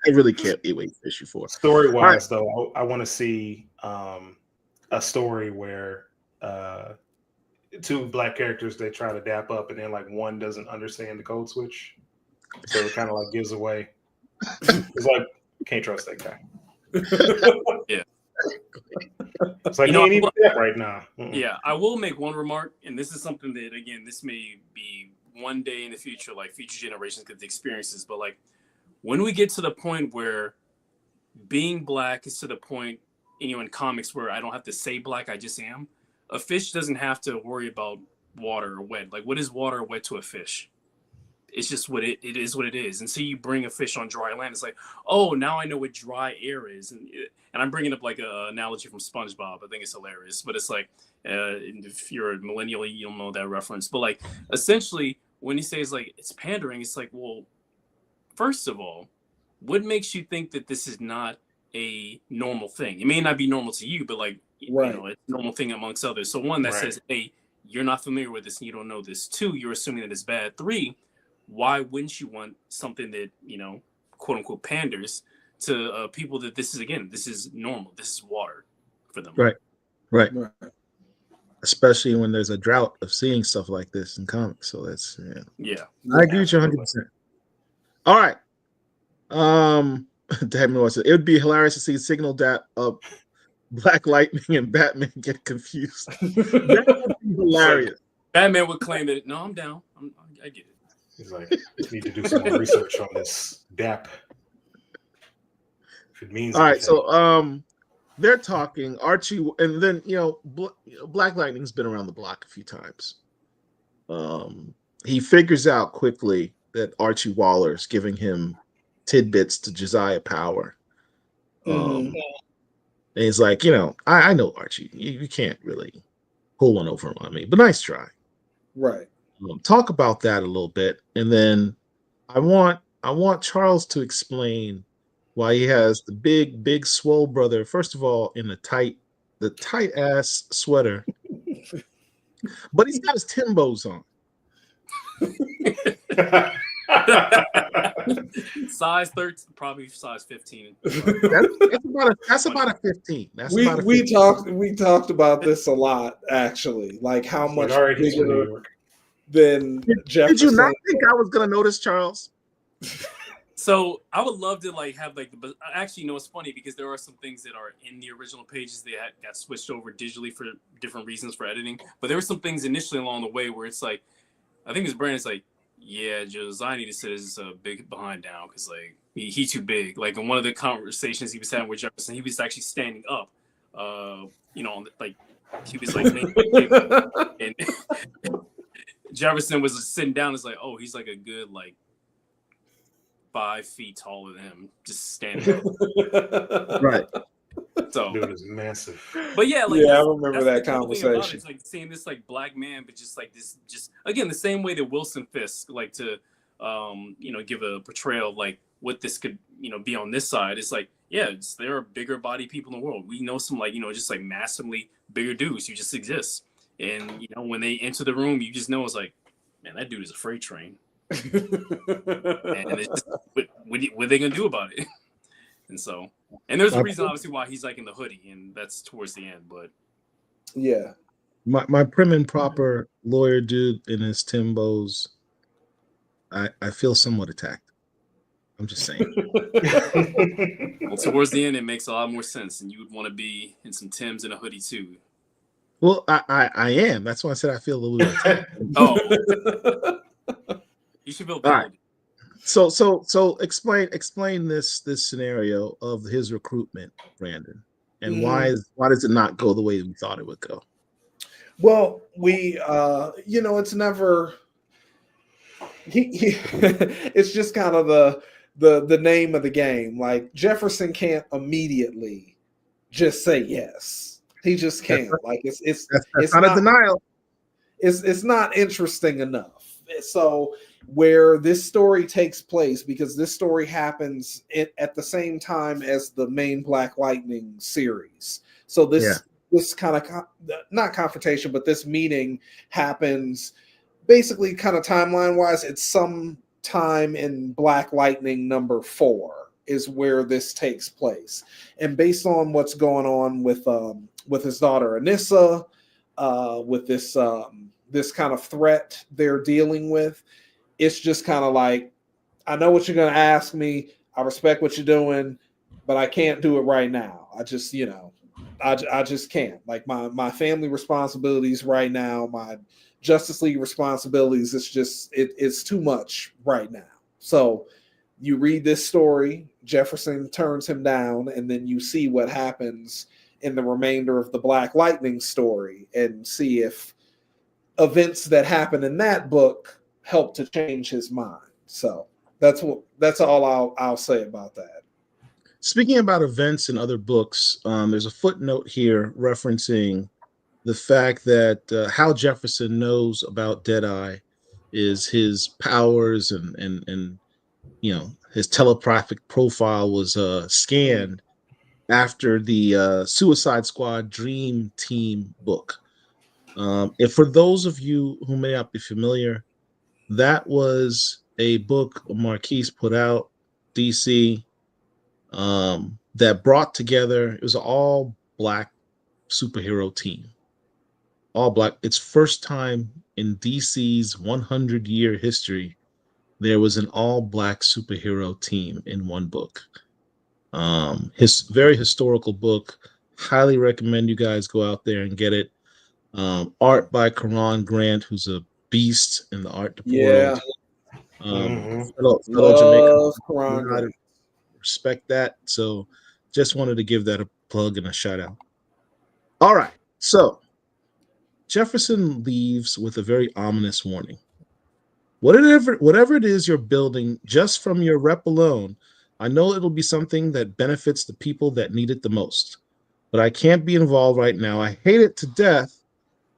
I really can't wait to fish you for. Story-wise, though, I want to see a story where two black characters, they try to dap up, and then like one doesn't understand the code switch, so it kind of like gives away. It's like, can't trust that guy. Yeah, it's like, he ain't even dap right now. Yeah, I will make one remark, and this is something that, again, this may be one day in the future, like future generations get the experiences, but like when we get to the point where being black is to the point, in comics where I don't have to say black, I just am. A fish doesn't have to worry about water or wet. Like, what is water or wet to a fish? It's just what it is what it is. And so you bring a fish on dry land, it's like, oh, now I know what dry air is. And I'm bringing up like an analogy from SpongeBob. I think it's hilarious. But it's like, if you're a millennial, you'll know that reference. But like, essentially, when he says like, it's pandering, it's like, well, first of all, what makes you think that this is not a normal thing? It may not be normal to you, but like, right, it's a normal thing amongst others. So one that says, hey, you're not familiar with this and you don't know this. Two, you're assuming that it's bad. Three, why wouldn't you want something that, quote unquote panders to people that this is normal. This is water for them. Right. Especially when there's a drought of seeing stuff like this in comics. So that's, I agree with you 100%. All right. It would be hilarious to see Signal dap up Black Lightning and Batman get confused. That would be hilarious. Batman would claim that, no, I'm down. I get it. He's like, I need to do some more research on this dap. If it means all right, so they're talking Archie, and then Black Lightning's been around the block a few times. He figures out quickly that Archie Waller's giving him tidbits to Josiah Power. And he's like, I know Archie. You can't really pull one over on me, but nice try. Right. Talk about that a little bit, and then I want Charles to explain why he has the big swole brother. First of all, in the tight ass sweater, but he's got his Timbos on. Size 13, probably size 15. That's about a 15. We talked about this a lot, actually. Like how much bigger than Jefferson. Did you not think I was going to notice, Charles? So I would love to like have like but actually, it's funny because there are some things that are in the original pages that got switched over digitally for different reasons for editing. But there were some things initially along the way where it's like, I think his brain is like, yeah, Josiah need to sit his big behind down because like he too big. Like in one of the conversations he was having with Jefferson, he was actually standing up. Like he was like, and Jefferson was sitting down. It's like, oh, he's like a good like 5 feet taller than him, just standing up. Right. So Dude is massive. But yeah, like I remember that the cool thing about it. conversation. It's like seeing this like black man, but just like this, just again the same way that Wilson Fisk like to give a portrayal of like what this could be on this side. It's like, yeah, there are bigger body people in the world. We know some like just like massively bigger dudes who just exist. And when they enter the room, you just know it's like, man, that dude is a freight train. And it's just, what are they gonna do about it? And there's a reason obviously why he's like in the hoodie, and that's towards the end. But yeah, my prim and proper lawyer dude in his Timbos, I feel somewhat attacked. I'm just saying. Well, towards the end, it makes a lot more sense, and you would want to be in some Timbs and a hoodie too. Well, I am. That's why I said I feel a little attacked. Oh. You should feel bad. Right. So explain this scenario of his recruitment, Brandon, and why does it not go the way we thought it would go? Well, we it's never it's just kind of the name of the game. Like Jefferson can't immediately just say yes. He just can't. Like it's not a denial. It's not interesting enough. So where this story takes place, because this story happens at the same time as the main Blacklightning series. So this kind of not confrontation, but this meeting happens basically kind of timeline wise. It's some time in Blacklightning number 4 is where this takes place, and based on what's going on with his daughter Anissa, with this kind of threat they're dealing with, it's just kind of like, I know what you're going to ask me. I respect what you're doing, but I can't do it right now. I just, I just can't. Like my family responsibilities right now, my Justice League responsibilities, it's too much right now. So you read this story, Jefferson turns him down, and then you see what happens in the remainder of the Blacklightning story and see if events that happen in that book help to change his mind. So that's all I'll say about that. Speaking about events in other books, there's a footnote here referencing the fact that how Jefferson knows about Deadeye is his powers and his telepathic profile was scanned after the Suicide Squad Dream Team book. And for those of you who may not be familiar, that was a book Marquise put out, DC, that brought together, it was an all black superhero team. All black. It's first time in DC's 100-year history there was an all black superhero team in one book. His very historical book. Highly recommend you guys go out there and get it. Art by Karan Grant, who's a beast in the art department. Fellow Jamaican. Respect that. So just wanted to give that a plug and a shout out. All right. So Jefferson leaves with a very ominous warning. Whatever it is you're building, just from your rep alone, I know it'll be something that benefits the people that need it the most. But I can't be involved right now. I hate it to death,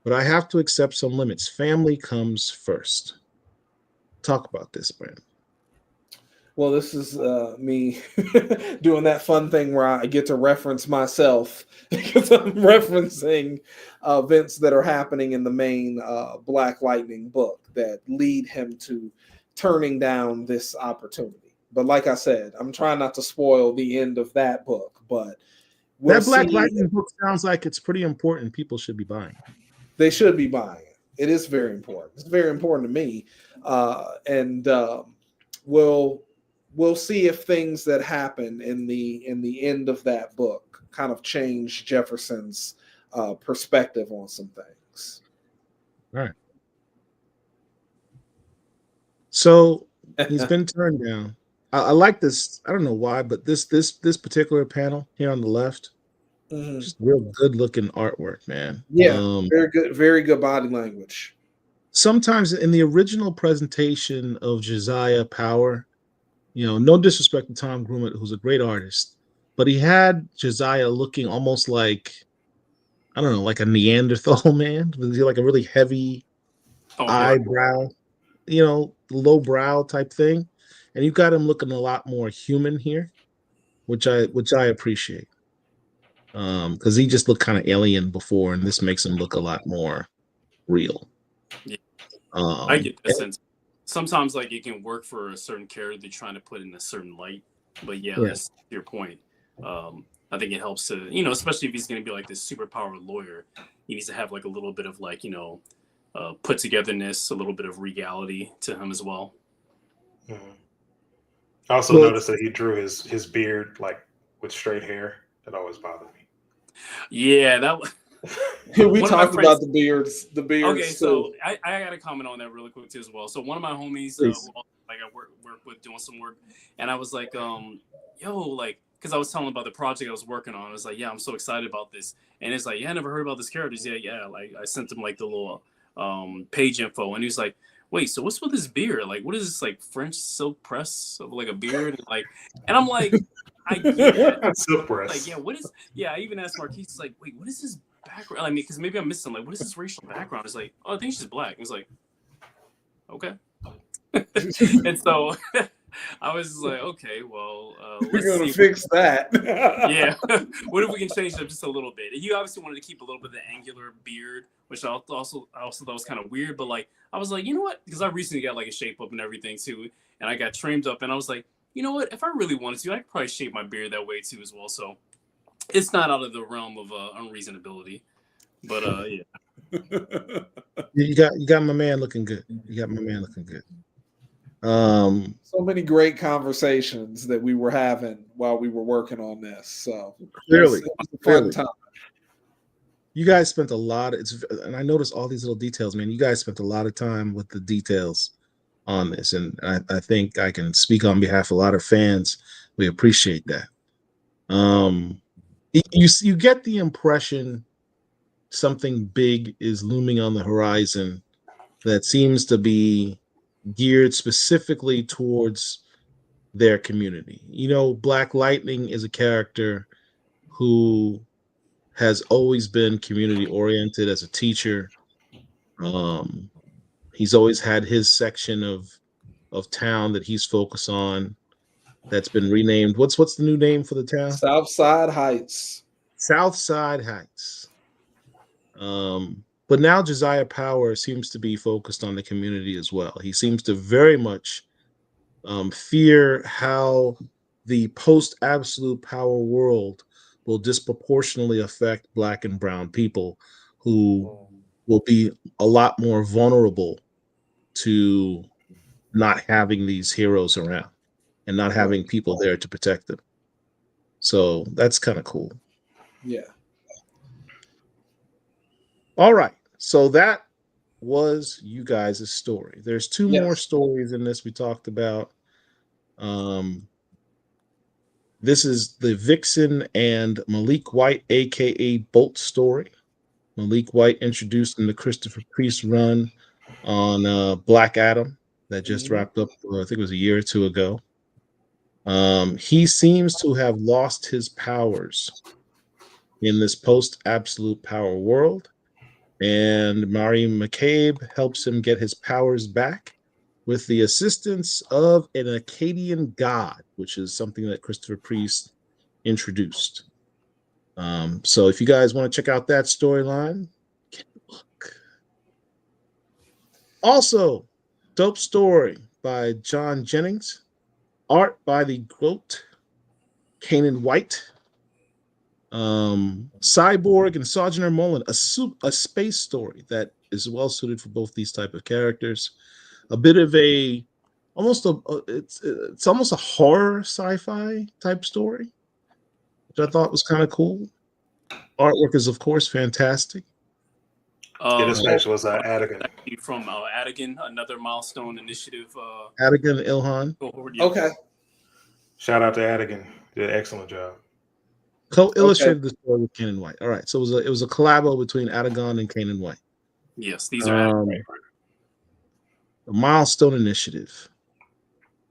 but I have to accept some limits. Family comes first. Talk about this, Brandon. Well, this is me doing that fun thing where I get to reference myself because I'm referencing events that are happening in the main Blacklightning book that lead him to turning down this opportunity. But like I said, I'm trying not to spoil the end of that book. But that Blacklightning book sounds like it's pretty important. People should be buying it. They should be buying it. It is very important. It's very important to me. we'll see if things that happen in the end of that book kind of change Jefferson's perspective on some things. All right. So he's been turned down. I like this. I don't know why, but this particular panel here on the left, just real good looking artwork, man. Yeah, very good body language. Sometimes in the original presentation of Josiah Power, no disrespect to Tom Grummett, who's a great artist, but he had Josiah looking almost like, I don't know, like a Neanderthal man. Was he like a really heavy eyebrow, low brow type thing? And you've got him looking a lot more human here, which I appreciate. Because he just looked kind of alien before, and this makes him look a lot more real. Yeah. I get that sense. Sometimes like it can work for a certain character they're trying to put in a certain light. But that's your point. I think it helps to, especially if he's going to be like this superpowered lawyer, he needs to have like a little bit of like, put togetherness, a little bit of regality to him as well. Mm-hmm. I also noticed that he drew his beard like with straight hair. That always bothered me. Yeah, that was. We talked about the beards. Okay, so I got to comment on that really quick too as well. So one of my homies, who, like I work with doing some work, and I was like, because I was telling him about the project I was working on. I was like, yeah, I'm so excited about this, and it's like, yeah, I never heard about this character. Yeah. Like I sent him like the little page info, and he was like, wait, so what's with this beard? Like, what is this, like French silk press of like a beard? And I'm like, I get it. Silk press. Like, yeah, what is? Yeah, I even asked Marquise, like, wait, what is this background? I mean, because maybe I'm missing. Like, what is this racial background? It's like, oh, I think she's black. It's like, okay. And so I was just like, okay, well, we're gonna fix that. Yeah. What if we can change it up just a little bit? And you obviously wanted to keep a little bit of the angular beard, which I also thought was kind of weird. But like, I was like, you know what? Because I recently got like a shape up and everything too, and I got trimmed up, and I was like, you know what? If I really wanted to, I could probably shape my beard that way too as well. So it's not out of the realm of unreasonability. But yeah. You got my man looking good. So many great conversations that we were having while we were working on this. So clearly, it was a fun time. You guys spent a lot of and I noticed all these little details, man. You guys spent a lot of time with the details on this, and I think I can speak on behalf of a lot of fans. We appreciate that. You get the impression something big is looming on the horizon that seems to be geared specifically towards their community. Blacklightning is a character who has always been community oriented as a teacher. He's always had his section of town that he's focused on that's been renamed. What's the new name for the town? Southside Heights. Southside Heights. But now Josiah Power seems to be focused on the community as well. He seems to very much fear how the post-absolute power world will disproportionately affect Black and brown people who will be a lot more vulnerable to not having these heroes around and not having people there to protect them. So that's kind of cool. Yeah. All right. So that was you guys' story. There's two more stories in this we talked about. This is the Vixen and Malik White, aka Bolt story. Malik White introduced in the Christopher Priest run on Black Adam that just wrapped up, I think it was a year or two ago. He seems to have lost his powers in this post-absolute power world, and Mari McCabe helps him get his powers back with the assistance of an Akkadian god, which is something that Christopher Priest introduced. So if you guys want to check out that storyline, get the book. Also, dope story by John Jennings, art by the GOAT, Kanan White, Cyborg and Sojourner Mullen, a space story that is well suited for both these type of characters. A bit of a almost it's almost a horror sci-fi type story, which I thought was kind of cool. Artwork is of course fantastic. This next was Adigan. From Adigan, another milestone initiative. Adigan Ilhan. Okay. Shout out to Adigan. Did an excellent job. Co-illustrated the story with Kane and White. All right, so it was a collabo between Adigan and Kane and White. Yes, these are the Milestone Initiative.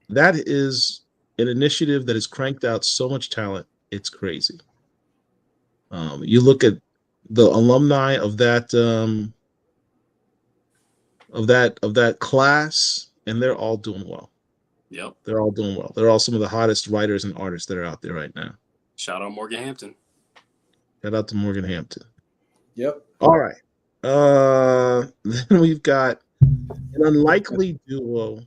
That is an initiative that has cranked out so much talent. It's crazy. You look at the alumni of that class, and they're all doing well. Yep, they're all doing well. They're all some of the hottest writers and artists that are out there right now. Shout out Morgan Hampton. Shout out to Morgan Hampton. Yep. All right. Then we've got an unlikely duo.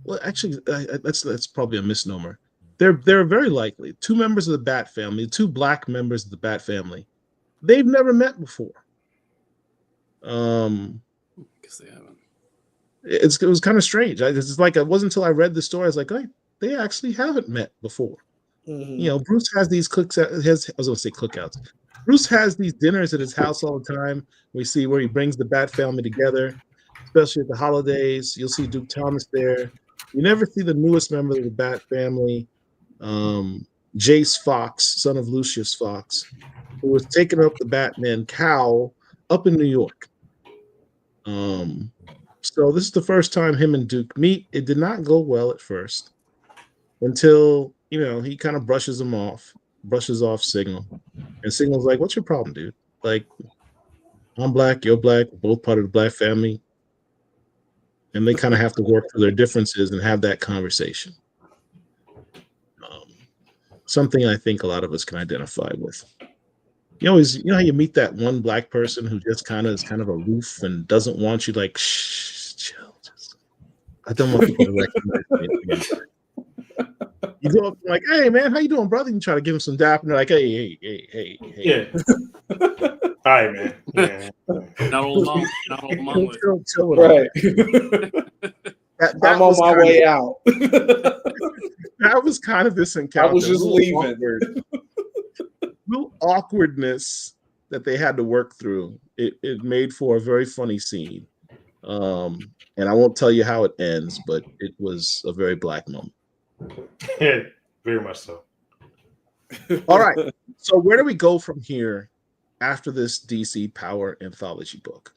Well, actually, that's probably a misnomer. They're very likely. Two members of the Bat family, two black members of the Bat family. They've never met before. Because they haven't. It was kind of strange. It's like it wasn't until I read the story I was like, oh, they actually haven't met before. Mm-hmm. You know, Bruce has these cookouts. Bruce has these dinners at his house all the time. We see where he brings the Bat family together, especially at the holidays. You'll see Duke Thomas there. You never see the newest member of the Bat family, Jace Fox, son of Lucius Fox, who was taking up the Batman cowl up in New York. So this is the first time him and Duke meet. It did not go well at first until, you know, he kind of brushes off Signal. And Signal's like, what's your problem, dude? Like, I'm black, you're black, we're both part of the Black family. And they kind of have to work through their differences and have that conversation. Something I think a lot of us can identify with. You know how you meet that one black person who just is kind of aloof and doesn't want you, like, shh, chill. I don't want people to recognize me. You go up and like, hey man, how you doing, brother? You try to give him some dap, and they're like, hey. Yeah. All right, man. Yeah. Not all along with. Right. That I'm on my way out. That was kind of this encounter. I was just leaving. Little awkwardness that they had to work through. It made for a very funny scene. And I won't tell you how it ends, but it was a very black moment. Yeah, very much so. All right. So where do we go from here after this DC Power anthology book?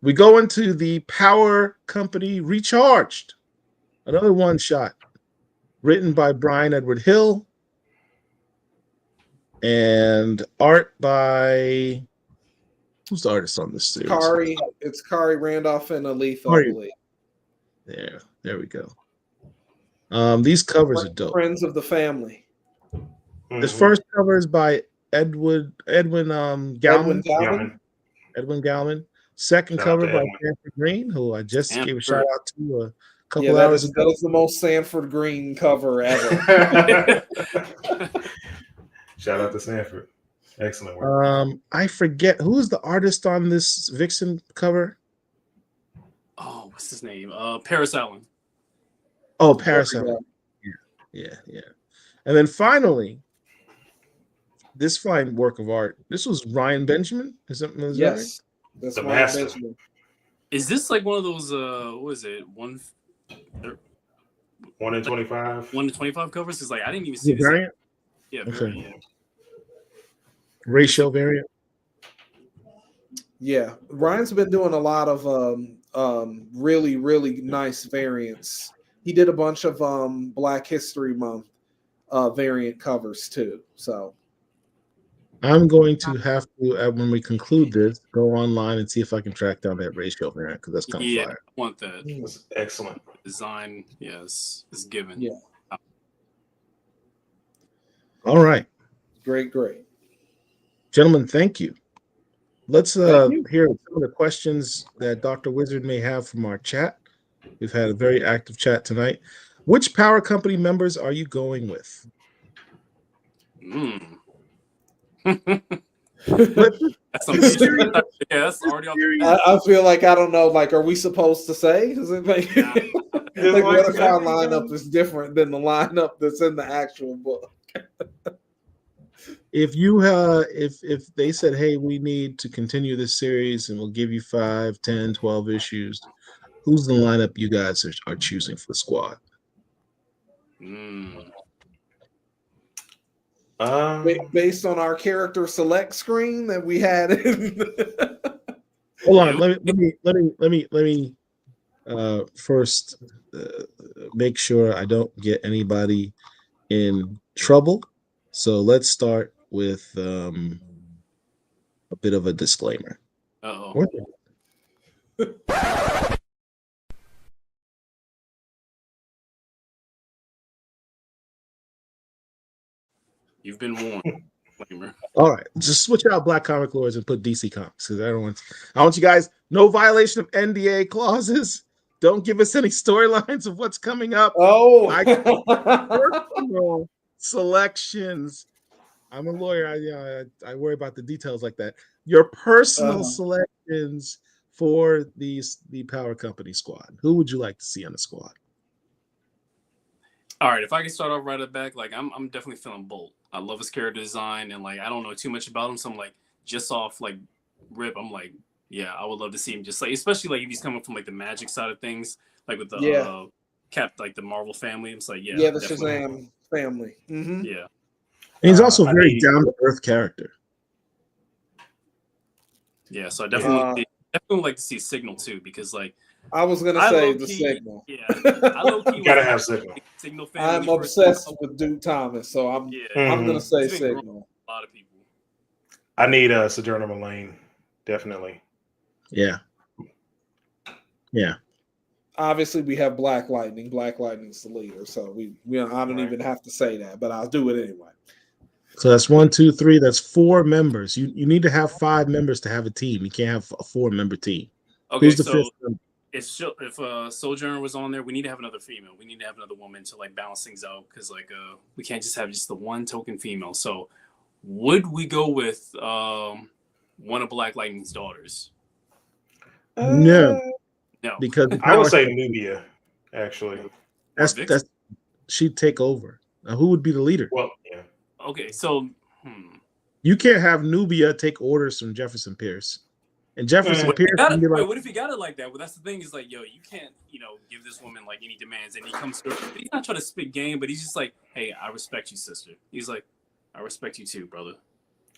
We go into the Power Company Recharged, another one shot written by Brian Edward Hill and art by, who's the artist on this series? It's Kari Randolph and Aletha, Kari. I believe. There we go. These covers are dope. Friends of the family. This first cover is by Edwin Gallman. Edwin Gallman. Second cover by Sanford Green, who I just gave a shout out to a couple hours ago. That is the most Sanford Green cover ever. Shout out to Sanford. Excellent work. I forget who's the artist on this Vixen cover. Oh, what's his name? Paris Allen. Oh, Paris Allen. Yeah. And then finally, this fine work of art. This was Ryan Benjamin. Is that yes, right? That's the Ryan master. Benjamin. Is this like one of those? What is it? 1 in 25. 1 to 25 covers? Because like I didn't even see The variant. Yeah. Okay. Variant. Ratio variant. Yeah, Ryan's been doing a lot of really, really nice variants. He did a bunch of Black History Month variant covers too. So I'm going to have to, when we conclude this, go online and see if I can track down that ratio variant because that's kind of fire. I want that. That's excellent. Design, yes, is given. Yeah. All right. Great. Gentlemen, thank you. Let's hear some of the questions that Dr. Wizard may have from our chat. We've had a very active chat tonight. Which Power Company members are you going with? That's that's already off. I feel like I don't know. Like, are we supposed to say? Is it like... Like, what if our lineup is different than the lineup that's in the actual book? If you if they said, hey, we need to continue this series and we'll give you 5, 10, 12 issues, who's the lineup you guys are choosing for the squad? Based on our character select screen that we had in Hold on, let me first make sure I don't get anybody in trouble. So let's start with a bit of a disclaimer. Uh-oh. You've been warned. All right, just switch out blackcomiclords and put DC Comics because I want you guys, no violation of NDA clauses. Don't give us any storylines of what's coming up. Oh, personal selections. I'm a lawyer. I worry about the details like that. Your personal selections for the Power Company squad. Who would you like to see on the squad? All right, if I can start off right at the back, like I'm definitely feeling Bolt. I love his character design, and like I don't know too much about him, so I'm like just off like rip. I'm like, yeah, I would love to see him just like, especially like if he's coming from like the magic side of things, like with the like the Marvel family. It's like the Shazam family. Mm-hmm. Yeah, and he's also a very down to earth character. Yeah, so I definitely like to see Signal too, because like I was gonna say the Signal. Yeah, I you gotta have Signal. Signal family. I'm obsessed with Duke Thomas, so I'm gonna say Signal. A lot of people. I need Sojourner Mullane, definitely. Yeah. Obviously, we have Black Lightning. Black Lightning's the leader, so I don't even have to say that, but I'll do it anyway. So that's 1, 2, 3. That's 4 members. You need to have 5 members to have a team. You can't have a 4-member team. Okay, who's the so 5th member? If Sojourner was on there, we need to have another female. We need to have another woman to like balance things out, because like we can't just have just the one token female. So would we go with one of Black Lightning's daughters? No, because I would say Nubia. Actually, that's she'd take over. Now, who would be the leader? Well, yeah. Okay, so you can't have Nubia take orders from Jefferson Pierce. And Jefferson Pierce can be like, what if he got it like that? Well, that's the thing is like, yo, you can't, give this woman like any demands, and he comes through. He's not trying to spit game, but he's just like, hey, I respect you, sister. He's like, I respect you too, brother.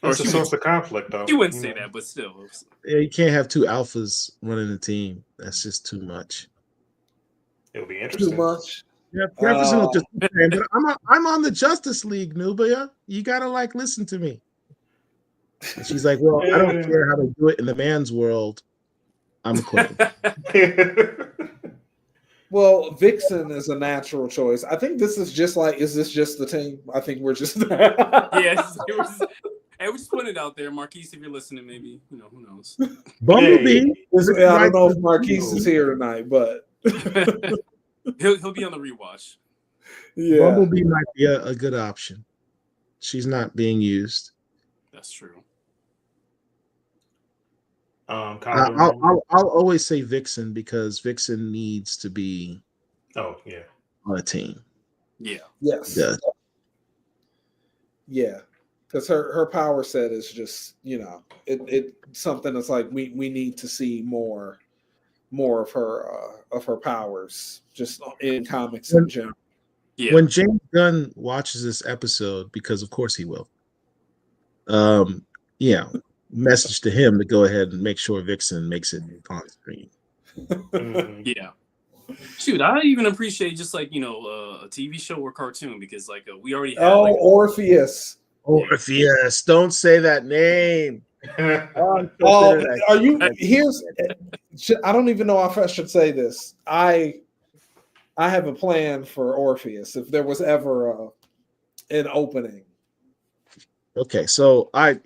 It's a source of conflict, though. She wouldn't say that, but still. Yeah, you can't have 2 alphas running the team. That's just too much. It'll be interesting. Too much. Yeah, Jefferson will just but I'm on the Justice League, Nubia. You gotta like listen to me. And she's like, well, I don't care how to do it in the man's world. I'm quitting. Well, Vixen is a natural choice. I think this is just like, is this just the team? I think we're just yes. Hey, we just putting it out there, Marquise. If you're listening, maybe who knows. Bumblebee. I don't know if Marquise is here tonight, but he'll be on the rewatch. Yeah, Bumblebee might be a good option. She's not being used. That's true. I'll always say Vixen because Vixen needs to be on a team. Yeah. Yes. Yeah. Because her power set is just, it something that's like we need to see more of her powers just in comics in general. Yeah. When James Gunn watches this episode, because of course he will, message to him to go ahead and make sure Vixen makes it on screen. Yeah. Shoot, I even appreciate just like, a TV show or cartoon, because like we already have Orpheus. Orpheus, don't say that name. Are you I don't even know if I should say this. I have a plan for Orpheus if there was ever an opening. Okay, so I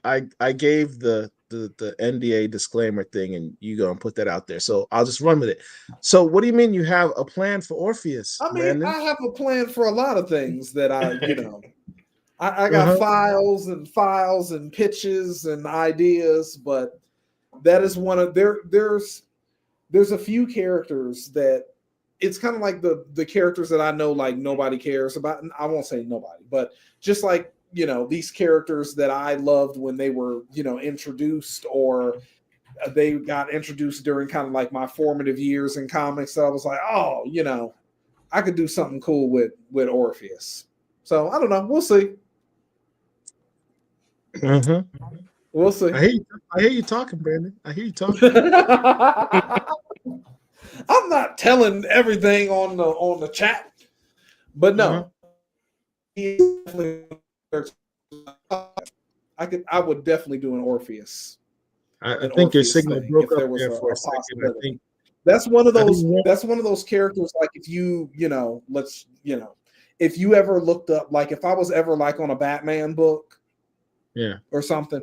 gave the NDA disclaimer thing, and you go and put that out there. So I'll just run with it. So what do you mean you have a plan for Orpheus? I mean, Brandon? I have a plan for a lot of things that I got files and pitches and ideas, but that is one of there's a few characters that it's kind of like the characters that I know like nobody cares about. And I won't say nobody, but just like, you know, these characters that I loved when they were, you know, introduced, or they got introduced during kind of like my formative years in comics. So I was like, oh, you know, I could do something cool with Orpheus. So I don't know. We'll see. We'll see. I hear you talking, Brandon. I hear you talking. I'm not telling everything on the chat, but no. I would definitely do an Orpheus. I think your signal broke up there for a second. I think that's one of those. That's one of those characters. Like if you know, if you ever looked up, like if I was ever like on a Batman book, or something,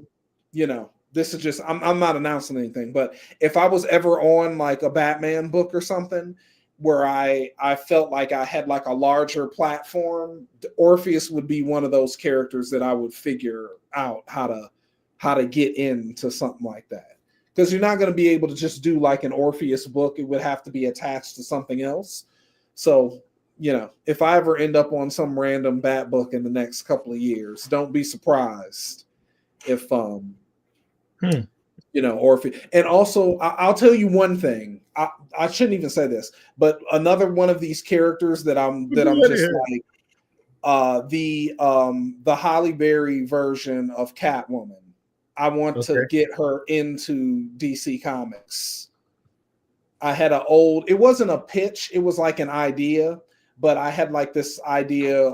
you know, this is just I'm not announcing anything, but if I was ever on like a Batman book or something where I felt like I had like a larger platform, Orpheus would be one of those characters that I would figure out how to get into something like that. Because you're not going to be able to just do like an Orpheus book. It would have to be attached to something else. So, you know, if I ever end up on some random Bat book in the next couple of years, don't be surprised if, you know, Orpheus. And also, I'll tell you one thing. I shouldn't even say this, but another one of these characters that I'm just like, the Holly Berry version of Catwoman. I want to get her into DC Comics. I had it wasn't a pitch, it was like an idea, but I had like this idea.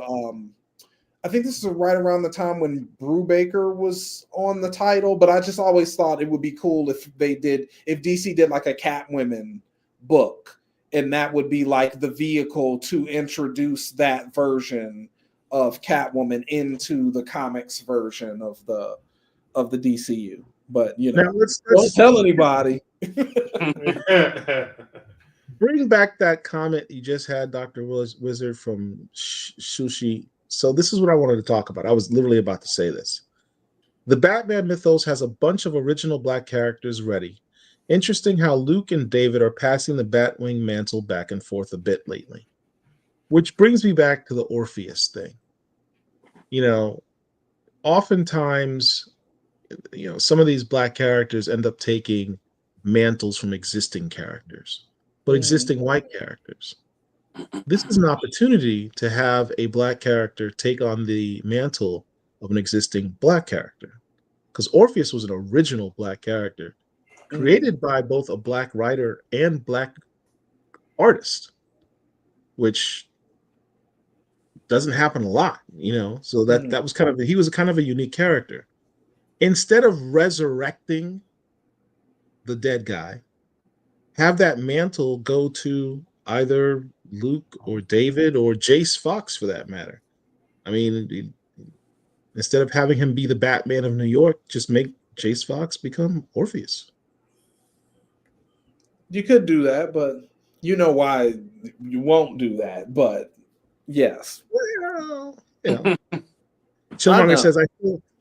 I think this is right around the time when Brubaker was on the title, but I just always thought it would be cool if DC did like a Catwoman book, and that would be like the vehicle to introduce that version of Catwoman into the comics version of the DCU. But you know, don't tell anybody. Bring back that comment you just had, Dr. Wizard from Sushi. So this is what I wanted to talk about. I was literally about to say this. The Batman mythos has a bunch of original Black characters ready. Interesting how Luke and David are passing the Batwing mantle back and forth a bit lately. Which brings me back to the Orpheus thing. You know, oftentimes, you know, some of these Black characters end up taking mantles from existing characters, but existing white characters. This is an opportunity to have a Black character take on the mantle of an existing Black character, because Orpheus was an original Black character created by both a Black writer and Black artist, which doesn't happen a lot, you know. So that was he was kind of a unique character. Instead of resurrecting the dead guy, have that mantle go to either Luke or David or Jace Fox, for that matter. I mean, instead of having him be the Batman of New York, just make Jace Fox become Orpheus. You could do that, but you know why you won't do that. But yes. Well, you know. Chillmonger says,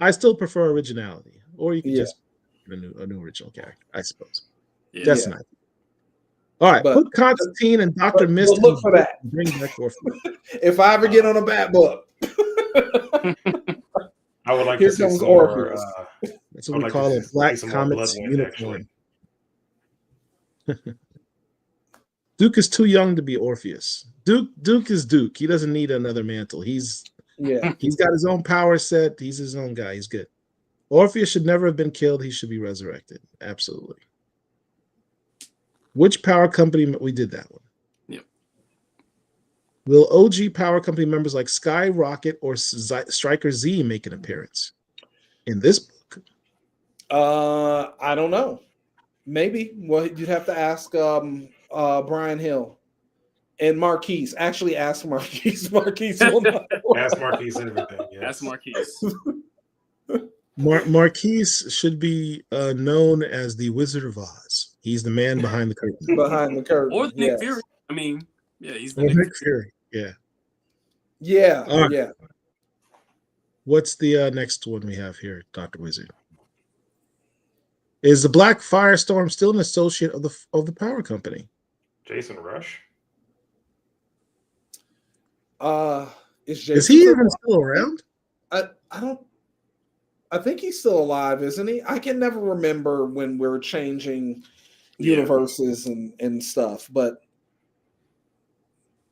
I still prefer originality. Or you can just a new original character, I suppose. Yeah. That's nice. All right, put Constantine and Dr. Mist. Look for that. Bring back Orpheus. If I ever get on a Bat book, I would like here to see comes some Orpheus. That's what we call a Black Comics unicorn. Duke is too young to be Orpheus. Duke is Duke. He doesn't need another mantle. He's got his own power set. He's his own guy. He's good. Orpheus should never have been killed. He should be resurrected. Absolutely. Which power company? We did that one. Yep. Will OG power company members like Skyrocket or Striker Z make an appearance in this book? I don't know. Maybe. Well, you'd have to ask Brian Hill and Marquise. Actually, ask Marquise. Marquise will know. Ask Marquise everything. Yes. Ask Marquise. Marquise should be known as the Wizard of Oz. He's the man behind the curtain. Behind the curtain. Or Nick Fury. I mean, yeah, he's the Nick Fury. Yeah. Yeah. Right. Yeah. What's the next one we have here, Dr. Wizard? Is the Black Firestorm still an associate of the power company? Jason Rush? Is he even still around? I think he's still alive, isn't he? I can never remember when we're changing universes and stuff, but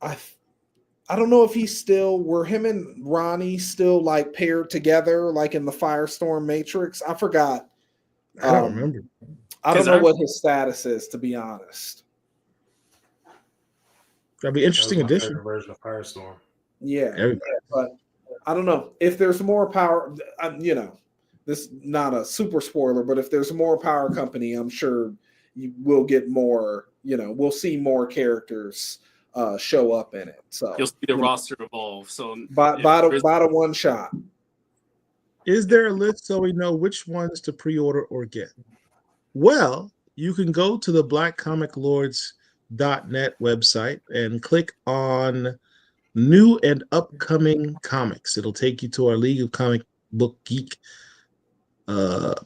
I don't know if he's still, were him and Ronnie still like paired together like in the Firestorm Matrix? I forgot. I don't remember. I don't know what his status is, to be honest. That'd be an interesting addition. Version of Firestorm. Yeah, but I don't know if there's more power. This is not a super spoiler, but if there's more Power Company, I'm sure you will get more. We'll see more characters show up in it. So you'll see the roster evolve. So by the one shot. Is there a list so we know which ones to pre-order or get? Well, you can go to the blackcomiclords.net website and click on new and upcoming comics. It'll take you to our League of Comic Book Geek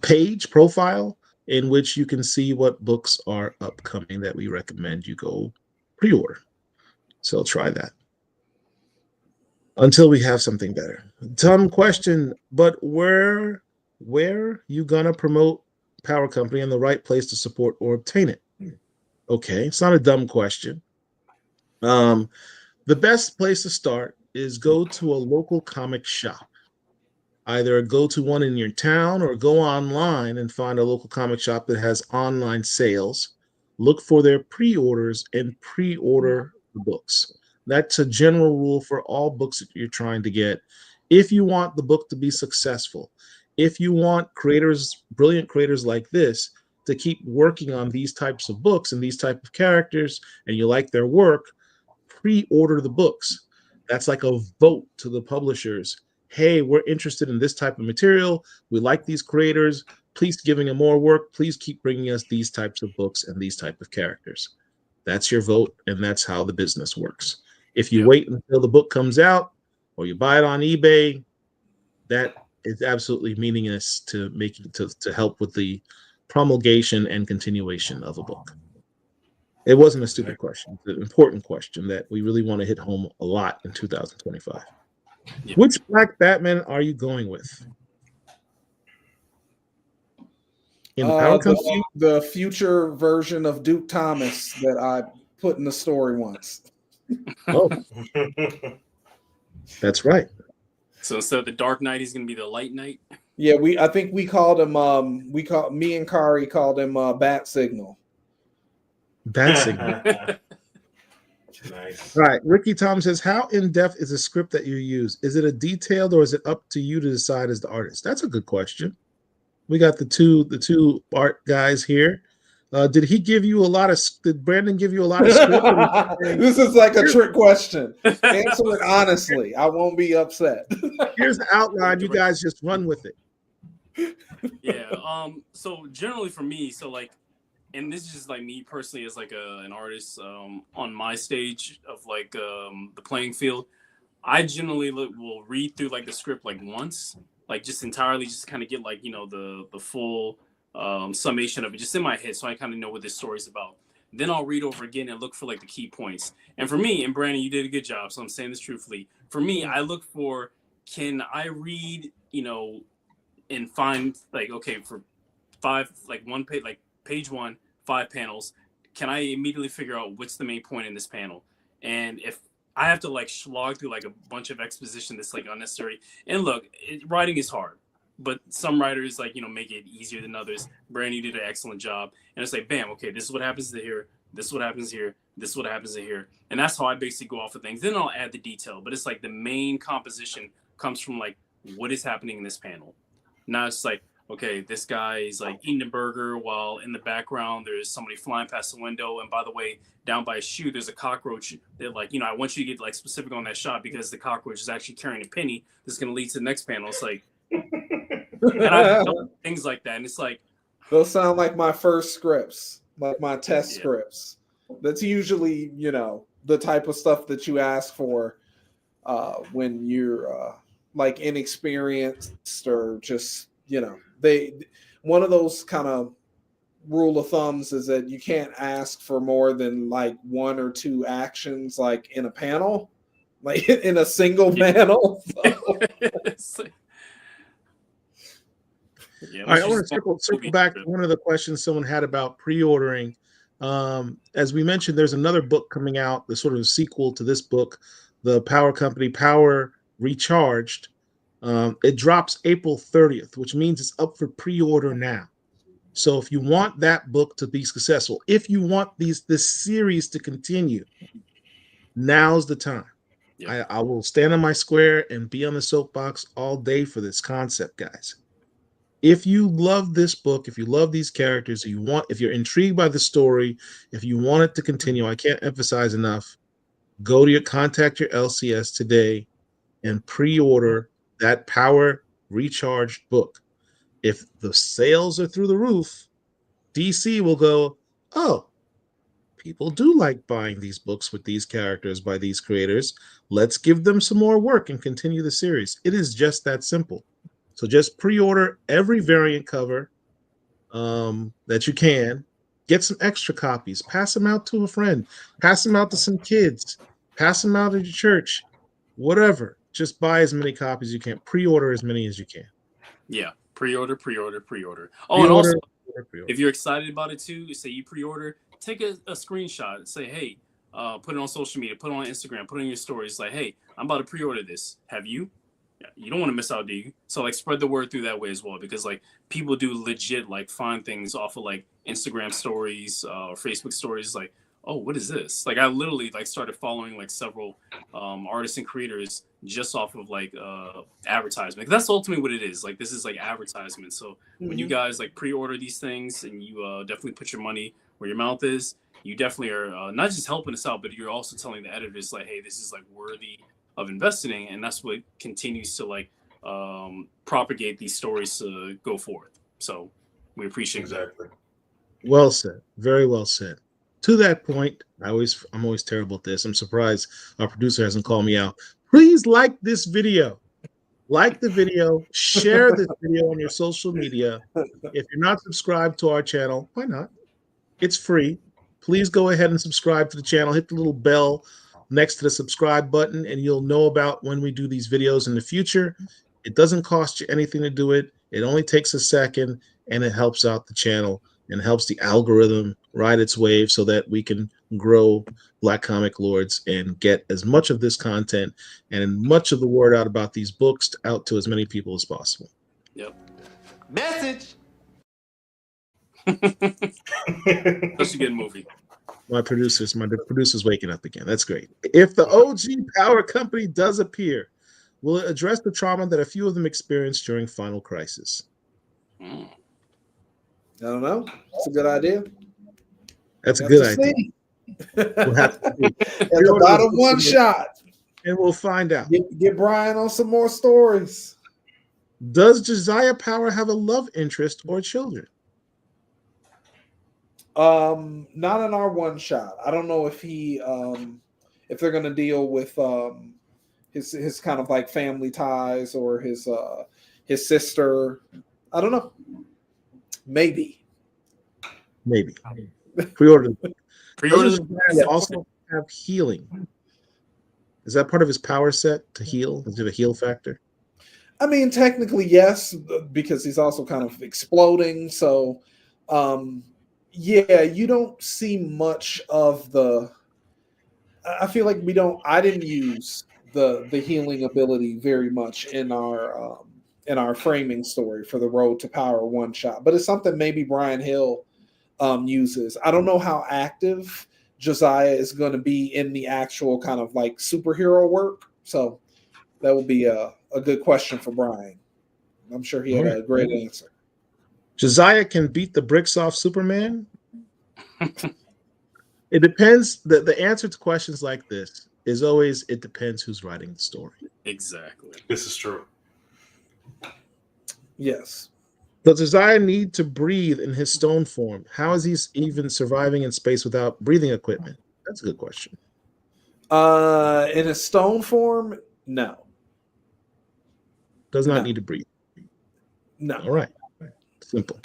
page profile, in which you can see what books are upcoming that we recommend you go pre-order. So try that until we have something better. Dumb question, but where you gonna promote Power Company and the right place to support or obtain it? Okay, it's not a dumb question. The best place to start is go to a local comic shop. Either go to one in your town or go online and find a local comic shop that has online sales. Look for their pre-orders and pre-order the books. That's a general rule for all books that you're trying to get. If you want the book to be successful, if you want creators, brilliant creators like this, to keep working on these types of books and these type of characters, and you like their work, pre-order the books. That's like a vote to the publishers. Hey, we're interested in this type of material. We like these creators. Please giving them more work. Please keep bringing us these types of books and these type of characters. That's your vote, and that's how the business works. If you wait until the book comes out or you buy it on eBay, that is absolutely meaningless to help with the promulgation and continuation of a book. It wasn't a stupid question. It's an important question that we really want to hit home a lot in 2025. Yeah. Which Black Batman are you going with? In the future version of Duke Thomas that I put in the story once. Oh, that's right. So instead of the Dark Knight, he's going to be the Light Knight. Yeah, I think we called him. Me and Kari called him Bat Signal. Bat Signal. Nice. All right. Ricky Tom says, how in-depth is the script that you use? Is it a detailed or is it up to you to decide as the artist? That's a good question. We got the two art guys here. Did Brandon give you a lot of script? This is like a trick question. Answer it honestly. I won't be upset. Here's the outline. You guys just run with it. Yeah. So generally for me, and this is just like me personally as like an artist on my stage of like the playing field, I generally will read through like the script like once, like just entirely just kind of get like, the full summation of it just in my head, so I kind of know what this story's about. Then I'll read over again and look for like the key points. And for me, and Brandon, you did a good job, so I'm saying this truthfully. For me, I look for, can I read, and find like, okay, for page 1, 5 panels, can I immediately figure out what's the main point in this panel? And if I have to like slog through like a bunch of exposition that's like unnecessary, and look, writing is hard, but some writers like, make it easier than others. Brandon, you did an excellent job. And it's like, bam, okay, this is what happens to here, this is what happens here, this is what happens to here. And that's how I basically go off of things. Then I'll add the detail, but it's like the main composition comes from like, what is happening in this panel? Now it's like, okay, this guy is like eating a burger while in the background there's somebody flying past the window. And by the way, down by his shoe, there's a cockroach that like, I want you to get like specific on that shot because the cockroach is actually carrying a penny that's going to lead to the next panel. It's like, and I do things like that. And it's like, those sound like my first scripts, like my test scripts. That's usually, the type of stuff that you ask for when you're like inexperienced or just, one of those kind of rule of thumbs is that you can't ask for more than like 1 or 2 actions like in a panel. like in a single panel. So. All right, I want to circle back to one of the questions someone had about pre-ordering. As we mentioned, there's another book coming out, the sort of sequel to this book, the Power Company, Power Recharged. It drops April 30th, which means it's up for pre-order now. So if you want that book to be successful, if you want this series to continue, now's the time. Yeah. I will stand on my square and be on the soapbox all day for this concept, guys. If you love this book, if you love these characters, if you're intrigued by the story, if you want it to continue, I can't emphasize enough, contact your LCS today and pre-order that Power Recharged book. If the sales are through the roof, DC will go, oh, people do like buying these books with these characters by these creators. Let's give them some more work and continue the series. It is just that simple. So just pre-order every variant cover that you can. Get some extra copies. Pass them out to a friend. Pass them out to some kids. Pass them out at your church. Whatever. Just buy as many copies as you can. Pre-order as many as you can. Yeah. Pre-order. Oh, and also, if you're excited about it too, say you pre-order, take a screenshot. Say, hey, put it on social media. Put it on Instagram. Put it in your stories. Like, hey, I'm about to pre-order this. Have you? You don't want to miss out, do you? So like spread the word through that way as well, because like people do legit like find things off of like Instagram stories or Facebook stories like, oh, what is this? Like I literally like started following like several artists and creators just off of like advertisement. That's ultimately what it is. Like this is like advertisement. So when you guys like pre-order these things and you definitely put your money where your mouth is, you definitely are not just helping us out, but you're also telling the editors like, hey, this is like worthy of investing in, and that's what continues to like propagate these stories to go forth. So we appreciate that. Well said. Very well said. To that point, I'm always terrible at this. I'm surprised our producer hasn't called me out. Please like this video. Like the video. Share this video on your social media. If you're not subscribed to our channel, why not? It's free. Please go ahead and subscribe to the channel. Hit the little bell next to the subscribe button, and you'll know about when we do these videos in the future. It doesn't cost you anything to do it. It only takes a second, and it helps out the channel and helps the algorithm ride its wave so that we can grow Black Comic Lords and get as much of this content and much of the word out about these books out to as many people as possible. Yep. Message. That's a good movie. My producer's waking up again. That's great. If the OG Power Company does appear, will it address the trauma that a few of them experienced during Final Crisis? I don't know. It's a good idea. That's a good idea. We'll have to see. At the bottom one shot. And we'll find out. Get Brian on some more stories. Does Josiah Power have a love interest or children? Not in our one shot. I don't know if he if they're gonna deal with his kind of like family ties or his sister. I don't know. Maybe. Pre-order. Also have healing. Is that part of his power set to heal? Is it a heal factor? I mean, technically yes, because he's also kind of exploding. So, yeah, you don't see much of the. I feel like I didn't use the healing ability very much in our framing story for the Road to Power one shot, but it's something maybe Brian Hill uses. I don't know how active Josiah is going to be in the actual kind of like superhero work, so that would be a good question for Brian. I'm sure he had a great answer. Josiah can beat the bricks off Superman. It depends. The answer to questions like this is always, it depends who's writing the story. Exactly. This is true. Yes. Does Josiah need to breathe in his stone form? How is he even surviving in space without breathing equipment? That's a good question. In a stone form, no. Does not need to breathe. No. All right. Simple.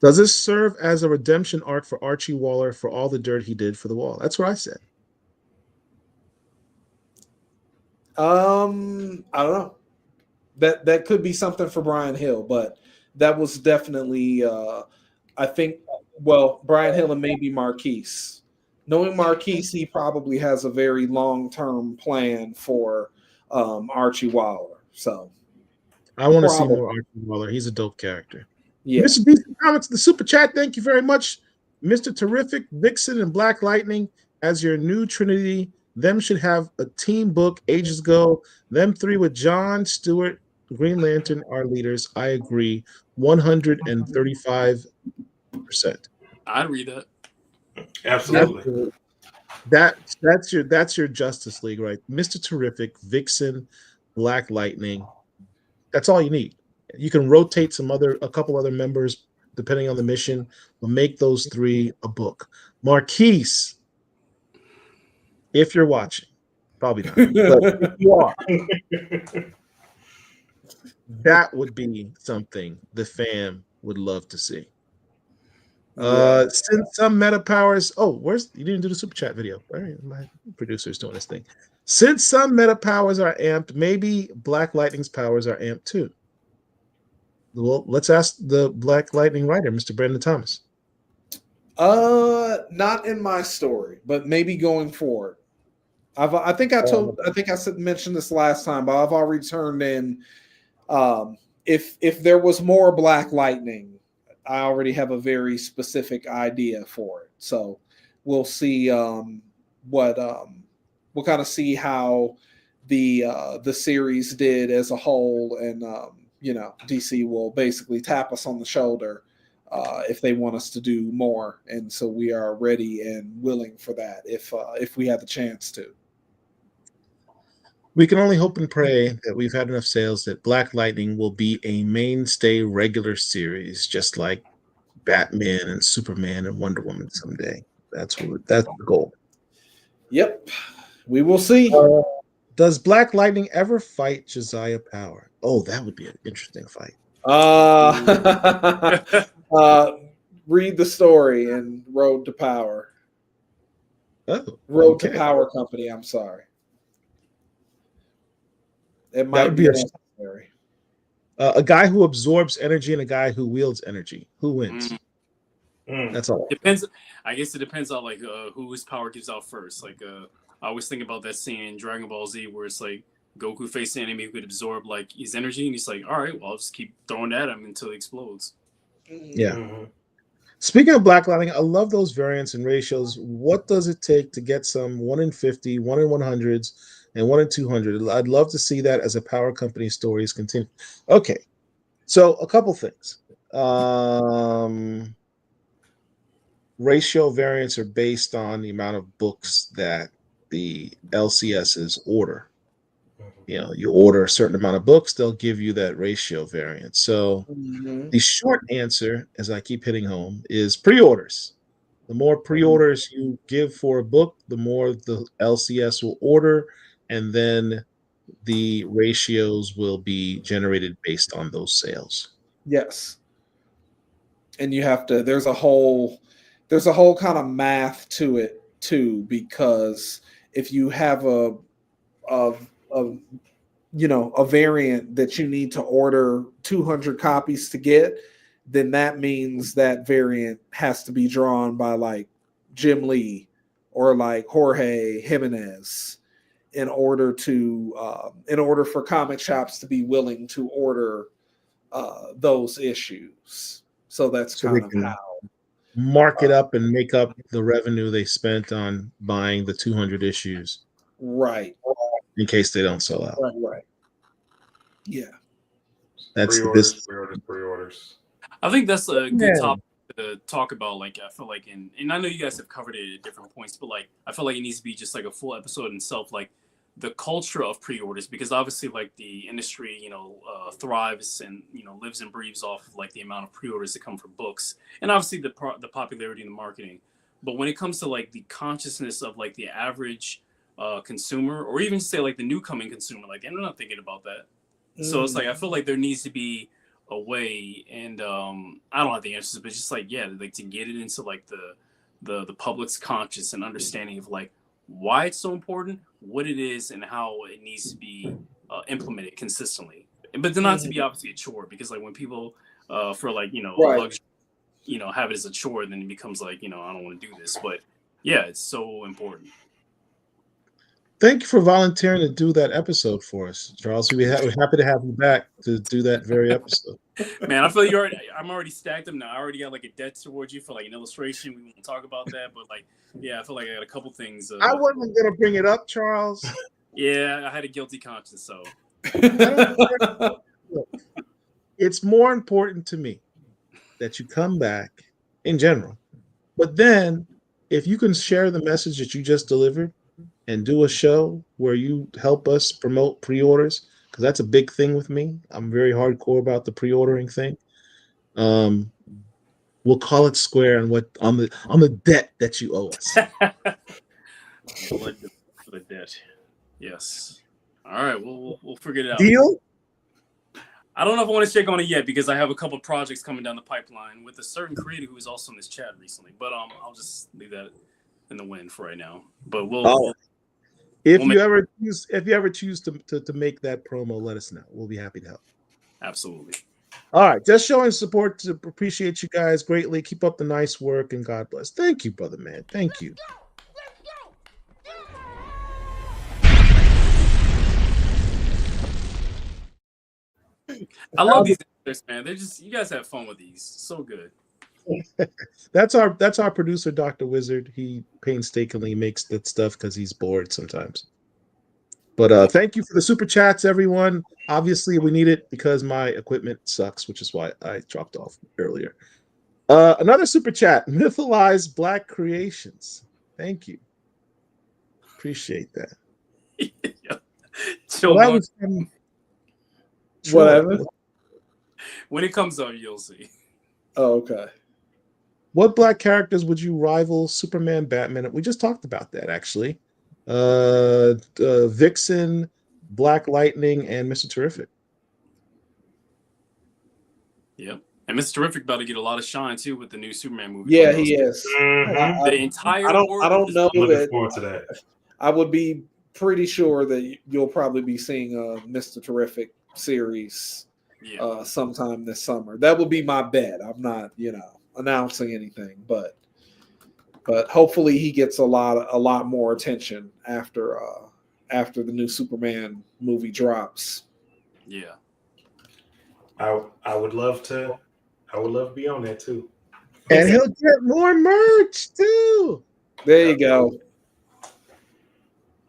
Does this serve as a redemption arc for Archie Waller for all the dirt he did for the Wall? That's what I said. I don't know. That could be something for Brian Hill, but that was definitely I think, well, Brian Hill and maybe Marquise. Knowing Marquise, he probably has a very long-term plan for Archie Waller. So I want to see more Archie Waller. He's a dope character. Yeah. Mr. DC Comics, the super chat. Thank you very much, Mr. Terrific, Vixen, and Black Lightning as your new Trinity. Them should have a team book ages ago. Them three with John, Stewart, Green Lantern are leaders. I agree, 135%. I'd read that. Absolutely. That's your Justice League, right? Mr. Terrific, Vixen, Black Lightning. That's all you need. You can rotate a couple other members depending on the mission, but make those three a book. Marquise, if you're watching, probably not, but if you are, that would be something the fam would love to see. Since some meta powers, you didn't do the super chat video. All right, my producer's doing this thing. Since some meta powers are amped, maybe Black Lightning's powers are amped too. Well, let's ask the Black Lightning writer, Mr. Brandon Thomas. Not in my story, but maybe going forward. I think I mentioned this last time, but I've already turned in. If there was more Black Lightning, I already have a very specific idea for it. So we'll see we'll kind of see how the series did as a whole, and DC will basically tap us on the shoulder if they want us to do more, and so we are ready and willing for that if we have the chance to. We can only hope and pray that we've had enough sales that Black Lightning will be a mainstay regular series, just like Batman and Superman and Wonder Woman someday. That's the goal. Yep, we will see. Does Black Lightning ever fight Josiah Power? Oh, that would be an interesting fight. Read the story in Road to Power. Road to Power Company. I'm sorry. It might be necessary. A guy who absorbs energy and a guy who wields energy. Who wins? That's all. Depends. I guess it depends on whose power gives out first. I always think about that scene in Dragon Ball Z where it's like Goku faced an enemy who could absorb his energy, and he's like, "All right, well, I'll just keep throwing at him until he explodes." Yeah. Mm-hmm. Speaking of Black Lightning, I love those variants and ratios. What does it take to get some 1 in 50, 1 in 100s, and 1 in 200? I'd love to see that as a Power Company stories continue. Okay, so a couple things. Ratio variants are based on the amount of books that the LCSs order. You order a certain amount of books, they'll give you that ratio variant. So the short answer, as I keep hitting home, is pre-orders. The more pre-orders you give for a book, the more the LCS will order, and then the ratios will be generated based on those sales. Yes. And you have to, there's a whole kind of math to it too, because if you have a variant that you need to order 200 copies to get, then that means that variant has to be drawn by Jim Lee or Jorge Jimenez in order for comic shops to be willing to order those issues. So that's kind of how mark it up and make up the revenue they spent on buying the 200 issues. Right. In case they don't sell out. Right. Yeah. That's pre-orders. I think that's a good topic to talk about. I feel like and I know you guys have covered it at different points, but I feel like it needs to be just a full episode in itself, the culture of pre-orders, because obviously the industry, thrives and, lives and breathes off of the amount of pre-orders that come from books, and obviously the popularity and the marketing. But when it comes to the consciousness of the average consumer, or even say the new coming consumer, they're not thinking about that. So it's I feel like there needs to be a way, and I don't have the answers, but just to get it into the public's conscious and understanding of why it's so important, what it is and how it needs to be implemented consistently. But then not to be obviously a chore, because like when people for like, you know, luxury, you know, have it as a chore, then it becomes like, you know, I don't want to do this. But yeah, it's so important. Thank you for volunteering to do that episode for us, Charles. We're happy to have you back to do that very episode. Man, I feel I'm already stacked them now. I already got like a debt towards you for like an illustration. We won't talk about that, but like, yeah, I feel like I got a couple things. I wasn't gonna bring it up, Charles. Yeah, I had a guilty conscience, so it's more important to me that you come back in general. But then if you can share the message that you just delivered and do a show where you help us promote pre-orders, because that's a big thing with me. I'm very hardcore about the pre-ordering thing. We'll call it square on the debt that you owe us. the debt. Yes. All right, we'll figure it out. Deal? I don't know if I want to check on it yet, because I have a couple projects coming down the pipeline with a certain creator who was also in this chat recently. But I'll just leave that in the wind for right now. But if you ever choose to make that promo, let us know. We'll be happy to help. Absolutely. All right, just showing support. To appreciate you guys greatly. Keep up the nice work, and God bless. Thank you, brother man. Thank you. I love these answers, man. They're just, you guys have fun with these. So good. That's our producer, Dr. Wizard. He painstakingly makes that stuff because he's bored sometimes. But thank you for the super chats, everyone. Obviously, we need it because my equipment sucks, which is why I dropped off earlier. Another super chat, Mythalized Black Creations. Thank you. Appreciate that. Whatever. When it comes up, you'll see. Oh, okay. What black characters would you rival Superman, Batman? We just talked about that, actually. Vixen, Blacklightning, and Mr. Terrific. Yep. And Mr. Terrific about to get a lot of shine too with the new Superman movie. Yeah, he is. Mm-hmm. The entire I don't know looking that. forward to that. I would be pretty sure that you'll probably be seeing a Mr. Terrific series sometime this summer. That would be my bet. I'm not, announcing anything, but hopefully he gets a lot more attention after the new Superman movie drops. Yeah. I would love to be on that too. And he'll get more merch too. There you go.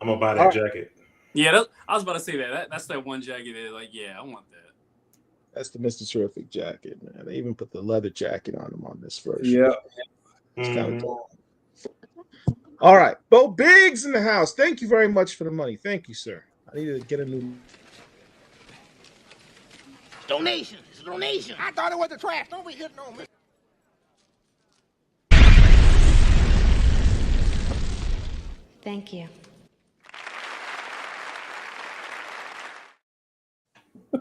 I'm gonna buy that jacket. Yeah, I was about to say that's that one jacket that, like, yeah, I want that. That's the Mr. Terrific jacket, man. They even put the leather jacket on him on this version. Yeah. It's kind of cool. All right. Bo Biggs in the house. Thank you very much for the money. Thank you, sir. I need to get a new Donation. It's a donation. I thought it was the trash. Don't be hitting on me. Thank you.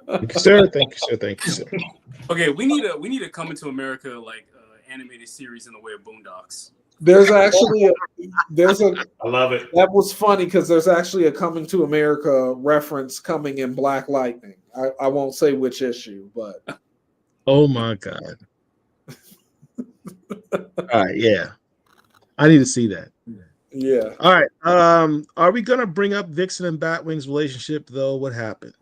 Thank you, sir. Thank you, sir. Thank you, sir. Okay, we need a Coming to America like animated series in the way of Boondocks. There's actually a I love it. That was funny because there's actually a Coming to America reference coming in Blacklightning. I won't say which issue, but oh my God. All right, yeah. I need to see that. Yeah. All right. Are we gonna bring up Vixen and Batwing's relationship though? What happened?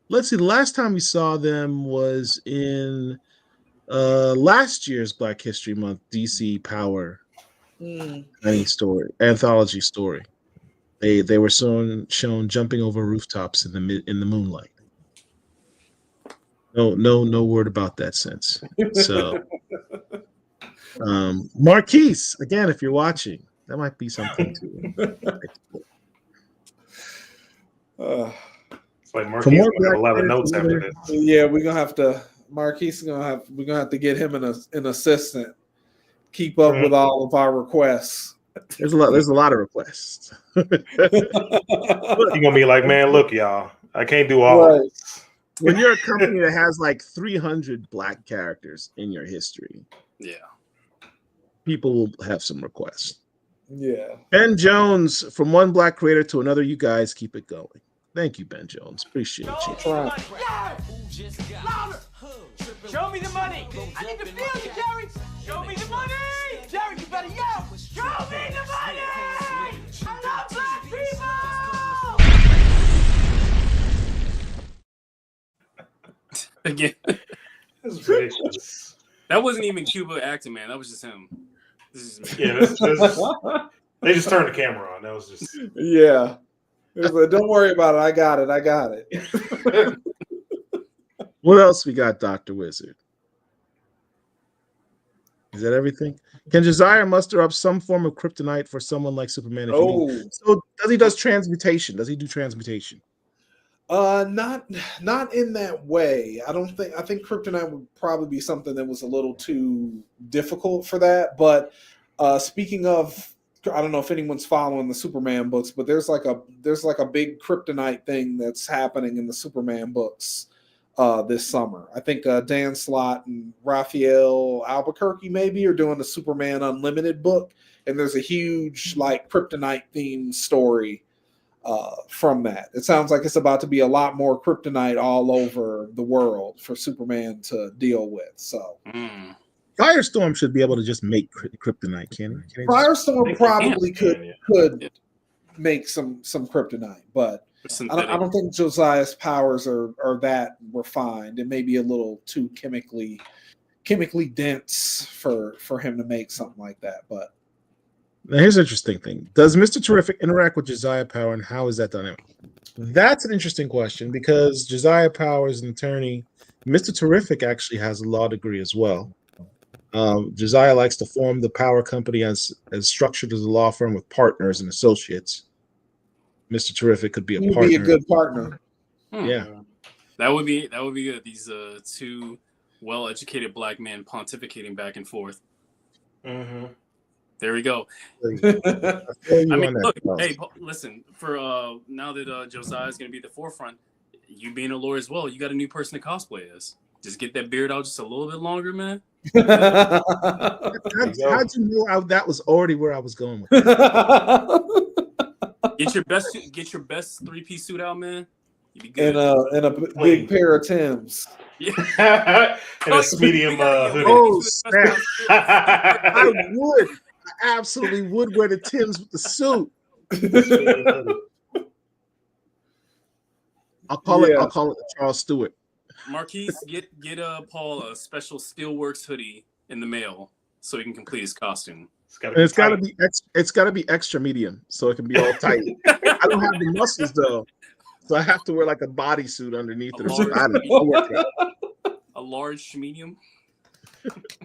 Let's see. The last time we saw them was in last year's Black History Month DC Power anthology story. They were shown jumping over rooftops in the moonlight. No word about that since. So Marquise, again, if you're watching, that might be something to It's like Marquise got a lot of notes after this. Yeah, we're gonna have to. Marquise we're gonna have to get him an assistant. Keep up with all of our requests. There's a lot of requests. You're gonna be like, man, look, y'all, I can't do all of this. When you're a company that has like 300 black characters in your history, yeah, people will have some requests. Yeah. Ben Jones, from one black creator to another, you guys keep it going. Thank you, Ben Jones. Appreciate you. Try. Show me the money! I need to feel you, Jerry! Show me the money! Jerry, you better yell! Show me the money! I love black people! Again, That's ridiculous. that wasn't even Cuba acting, man. That was just him. This is me. Yeah, they just turned the camera on. That was just Yeah. It was like, don't worry about it. I got it. I got it. What else we got, Dr. Wizard? Is that everything? Can Josiah muster up some form of kryptonite for someone like Superman? So does he transmutation? Does he do transmutation? Not in that way. I think kryptonite would probably be something that was a little too difficult for that. But speaking of, I don't know if anyone's following the Superman books, but there's like a big kryptonite thing that's happening in the Superman books this summer. I think Dan Slott and Raphael Albuquerque maybe are doing the Superman Unlimited book, and there's a huge like kryptonite themed story from that. It sounds like it's about to be a lot more kryptonite all over the world for Superman to deal with. So Firestorm should be able to just make kryptonite, can he? Firestorm probably could make some kryptonite, but I don't think Josiah's powers are that refined. It may be a little too chemically dense for him to make something like that. But now here's an interesting thing. Does Mr. Terrific interact with Josiah Power, and how is that done? That's an interesting question, because Josiah Power is an attorney. Mr. Terrific actually has a law degree as well. Josiah likes to form the power company as structured as a law firm with partners and associates. Mr. Terrific could be a partner. Be a good partner. Yeah, that would be good. These two well-educated black men pontificating back and forth. Mm-hmm. There we go. I mean, look, hey, listen. For now that Josiah is going to be the forefront, you being a lawyer as well, you got a new person to cosplay as. Just get that beard out just a little bit longer, man. How'd you know that was already where I was going with that? Get your best 3-piece suit out, man. You be good. And a big pair of Timbs. Yeah. And a medium hoodie. Oh, snap. I absolutely would wear the Timbs with the suit. I'll call it the Charles Stewart. Marquise, get Paul a special Steelworks hoodie in the mail so he can complete his costume. It's got to be extra medium so it can be all tight. I don't have the muscles though, so I have to wear like a bodysuit underneath it. A large medium.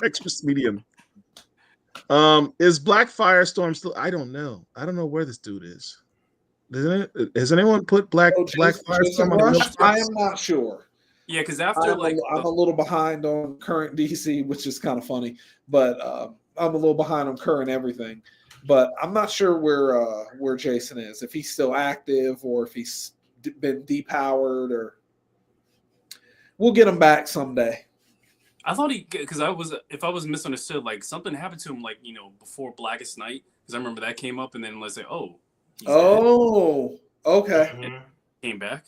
Extra medium. Is Black Firestorm still? I don't know. I don't know where this dude is. Has anyone put Black Firestorm on the notes? I am not sure. Yeah, because after I'm a little behind on current DC, which is kind of funny, but I'm a little behind on current everything. But I'm not sure where Jason is, if he's still active or if he's been depowered, or we'll get him back someday. I thought if I was misunderstood, like something happened to him, like, before Blackest Night, because I remember that came up, and then let's say, okay, came back.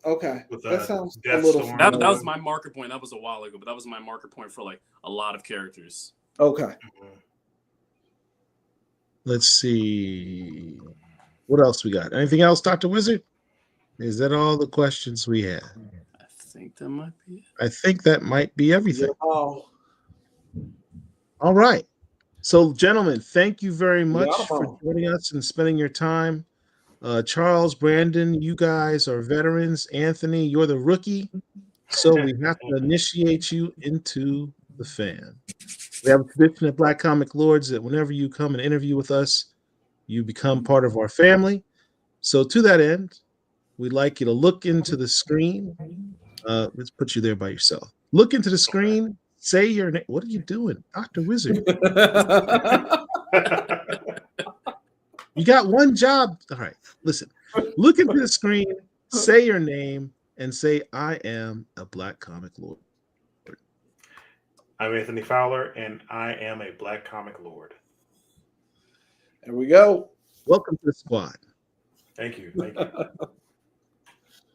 Okay, that sounds a little. That was my marker point. That was a while ago, but that was my marker point for like a lot of characters. Okay. Let's see. What else we got? Anything else, Dr. Wizard? Is that all the questions we had? I think that might be it. I think that might be everything. Oh. All right. So, gentlemen, thank you very much for joining us and spending your time. Charles, Brandon, you guys are veterans. Anthony, you're the rookie. So we have to initiate you into the fan. We have a tradition at Black Comic Lords that whenever you come and interview with us, you become part of our family. So to that end, we'd like you to look into the screen. Let's put you there by yourself. Look into the screen. Say your name. What are you doing, Dr. Wizard? You got one job. All right, listen. Look into the screen, say your name, and say, I am a Black Comic Lord. I'm Anthony Fowler, and I am a Black Comic Lord. There we go. Welcome to the squad. Thank you. Thank you.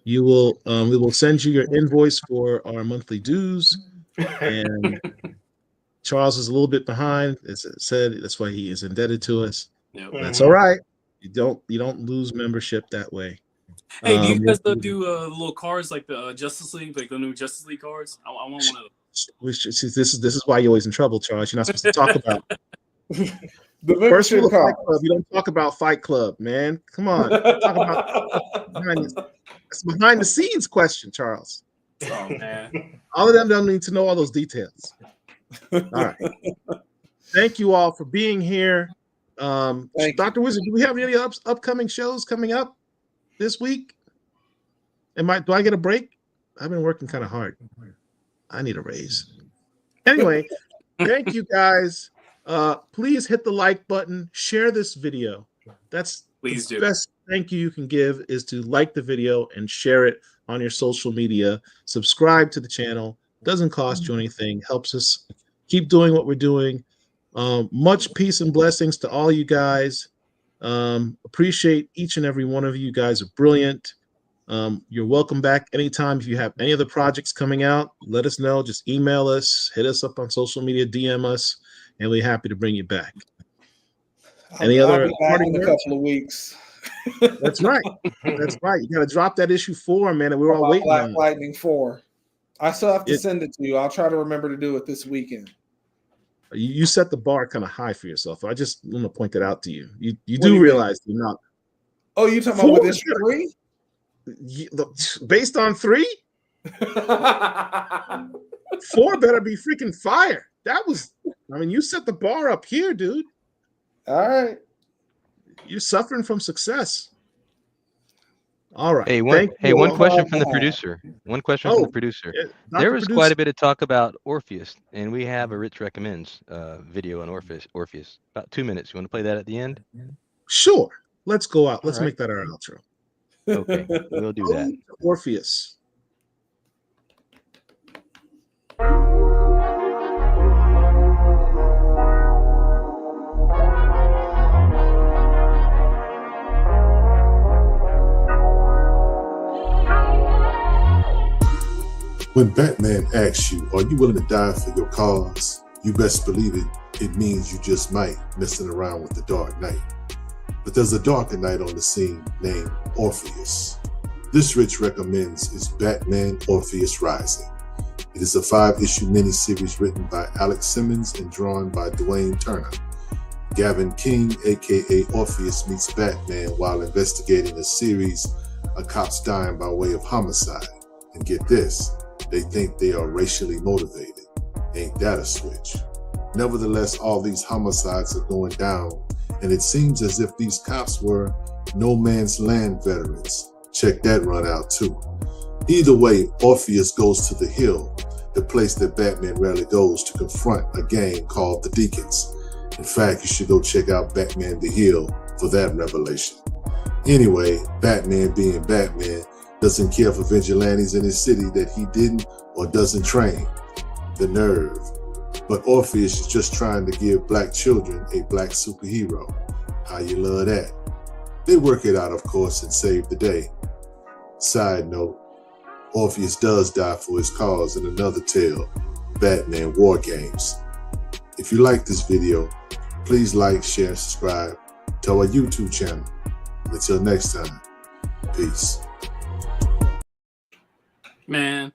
You will we will send you your invoice for our monthly dues. And Charles is a little bit behind, as I said. That's why he is indebted to us. Yep. That's all right. You don't lose membership that way. Hey, do you guys do little cards like the Justice League, like the new Justice League cards? I want one of those. This is why you're always in trouble, Charles. You're not supposed to talk about The first rule membership of Fight card. Club. You don't talk about Fight Club, man. Come on, talk about it's behind the scenes question, Charles. Oh man, All of them don't need to know all those details. All right. Thank you all for being here. Dr. Wizard, do we have any upcoming shows coming up this week? Do I get a break? I've been working kind of hard. I need a raise. Anyway, thank you guys. Please hit the like button, share this video. That's please the do. Best thank you can give is to like the video and share it on your social media. Subscribe to the channel. Doesn't cost you anything. Helps us keep doing what we're doing. Much peace and blessings to all you guys. Appreciate each and every one of you. You guys are brilliant. You're welcome back anytime. If you have any other projects coming out, let us know. Just email us, hit us up on social media, DM us, and we're happy to bring you back. I'll be back in a couple of weeks. That's right. That's right. You got to drop that issue 4, man. And we're all waiting on Blacklightning 4. I still have to send it to you. I'll try to remember to do it this weekend. You set the bar kind of high for yourself. I just want to point that out to you. You do realize you're not. Oh, you talking about with issue 3? Based on 3? 4 better be freaking fire. You set the bar up here, dude. All right. You're suffering from success. All right. One question from the producer. One question from the producer. There was quite a bit of talk about Orpheus, and we have a Rich Recommends video on Orpheus. About 2 minutes. You want to play that at the end? Sure. Let's go out. Let's make that our outro. Okay, we'll do that. Orpheus. When Batman asks you, are you willing to die for your cause? You best believe it. It means you just might messing around with the Dark Knight. But there's a darker knight on the scene named Orpheus. This Rich Recommends is Batman Orpheus Rising. It is a 5-issue miniseries written by Alex Simmons and drawn by Dwayne Turner. Gavin King, aka Orpheus, meets Batman while investigating a series of cops dying by way of homicide. And get this, they think they are racially motivated. Ain't that a switch? Nevertheless, all these homicides are going down, and it seems as if these cops were no man's land veterans. Check that run out too. Either way, Orpheus goes to the Hill, the place that Batman rarely goes, to confront a gang called the Deacons. In fact, you should go check out Batman the Hill for that revelation. Anyway, Batman being Batman doesn't care for vigilantes in his city that he didn't or doesn't train. The nerve. But Orpheus is just trying to give black children a black superhero. How you love that? They work it out, of course, and save the day. Side note, Orpheus does die for his cause in another tale, Batman War Games. If you like this video, please like, share, and subscribe to our YouTube channel. Until next time, peace. Man,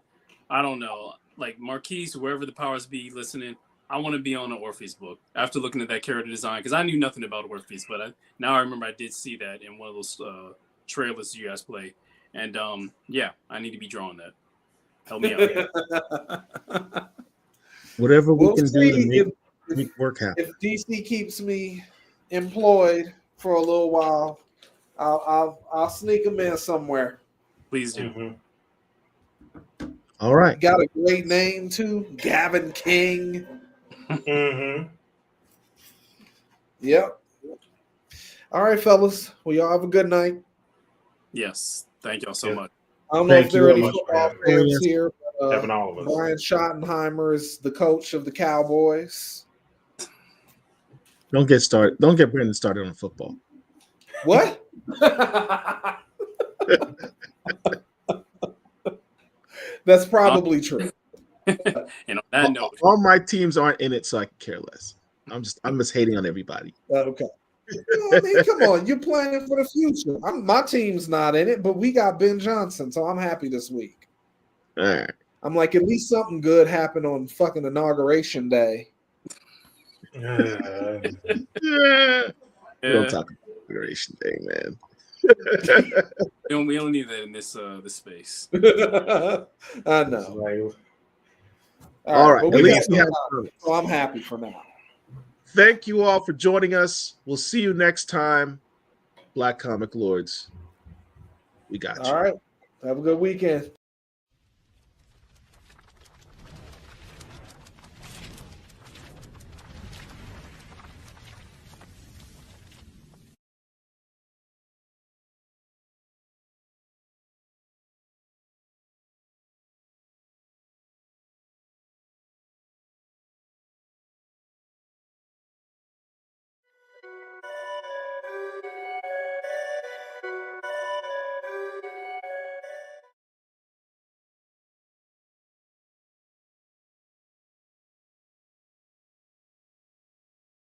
I don't know. Like Marquise, wherever the powers be listening, I want to be on an Orpheus book after looking at that character design, because I knew nothing about Orpheus, but now I remember I did see that in one of those trailers you guys play. And yeah, I need to be drawing that. Help me out. Whatever we can do to make work happen. If DC keeps me employed for a little while, I'll sneak them in somewhere. Please do. All right. Got a great name too, Gavin King. Yep. All right, fellas. Well, y'all have a good night. Yes. Thank y'all so much. I don't know if there are any football fans here. Having all of us. Brian Schottenheimer is the coach of the Cowboys. Don't get started. Don't get Brandon started on football. What? That's probably true. And on that note, all my teams aren't in it, so I can care less. I'm just hating on everybody. Okay. I mean, come on, you're playing for the future. My team's not in it, but we got Ben Johnson, so I'm happy this week. All right. I'm like, at least something good happened on fucking inauguration day. We don't talk about inauguration day, man. we don't need that in this space. I know. All right. But so I'm happy for now. Thank you all for joining us. We'll see you next time. Black Comic Lords. We got you. All right. Have a good weekend.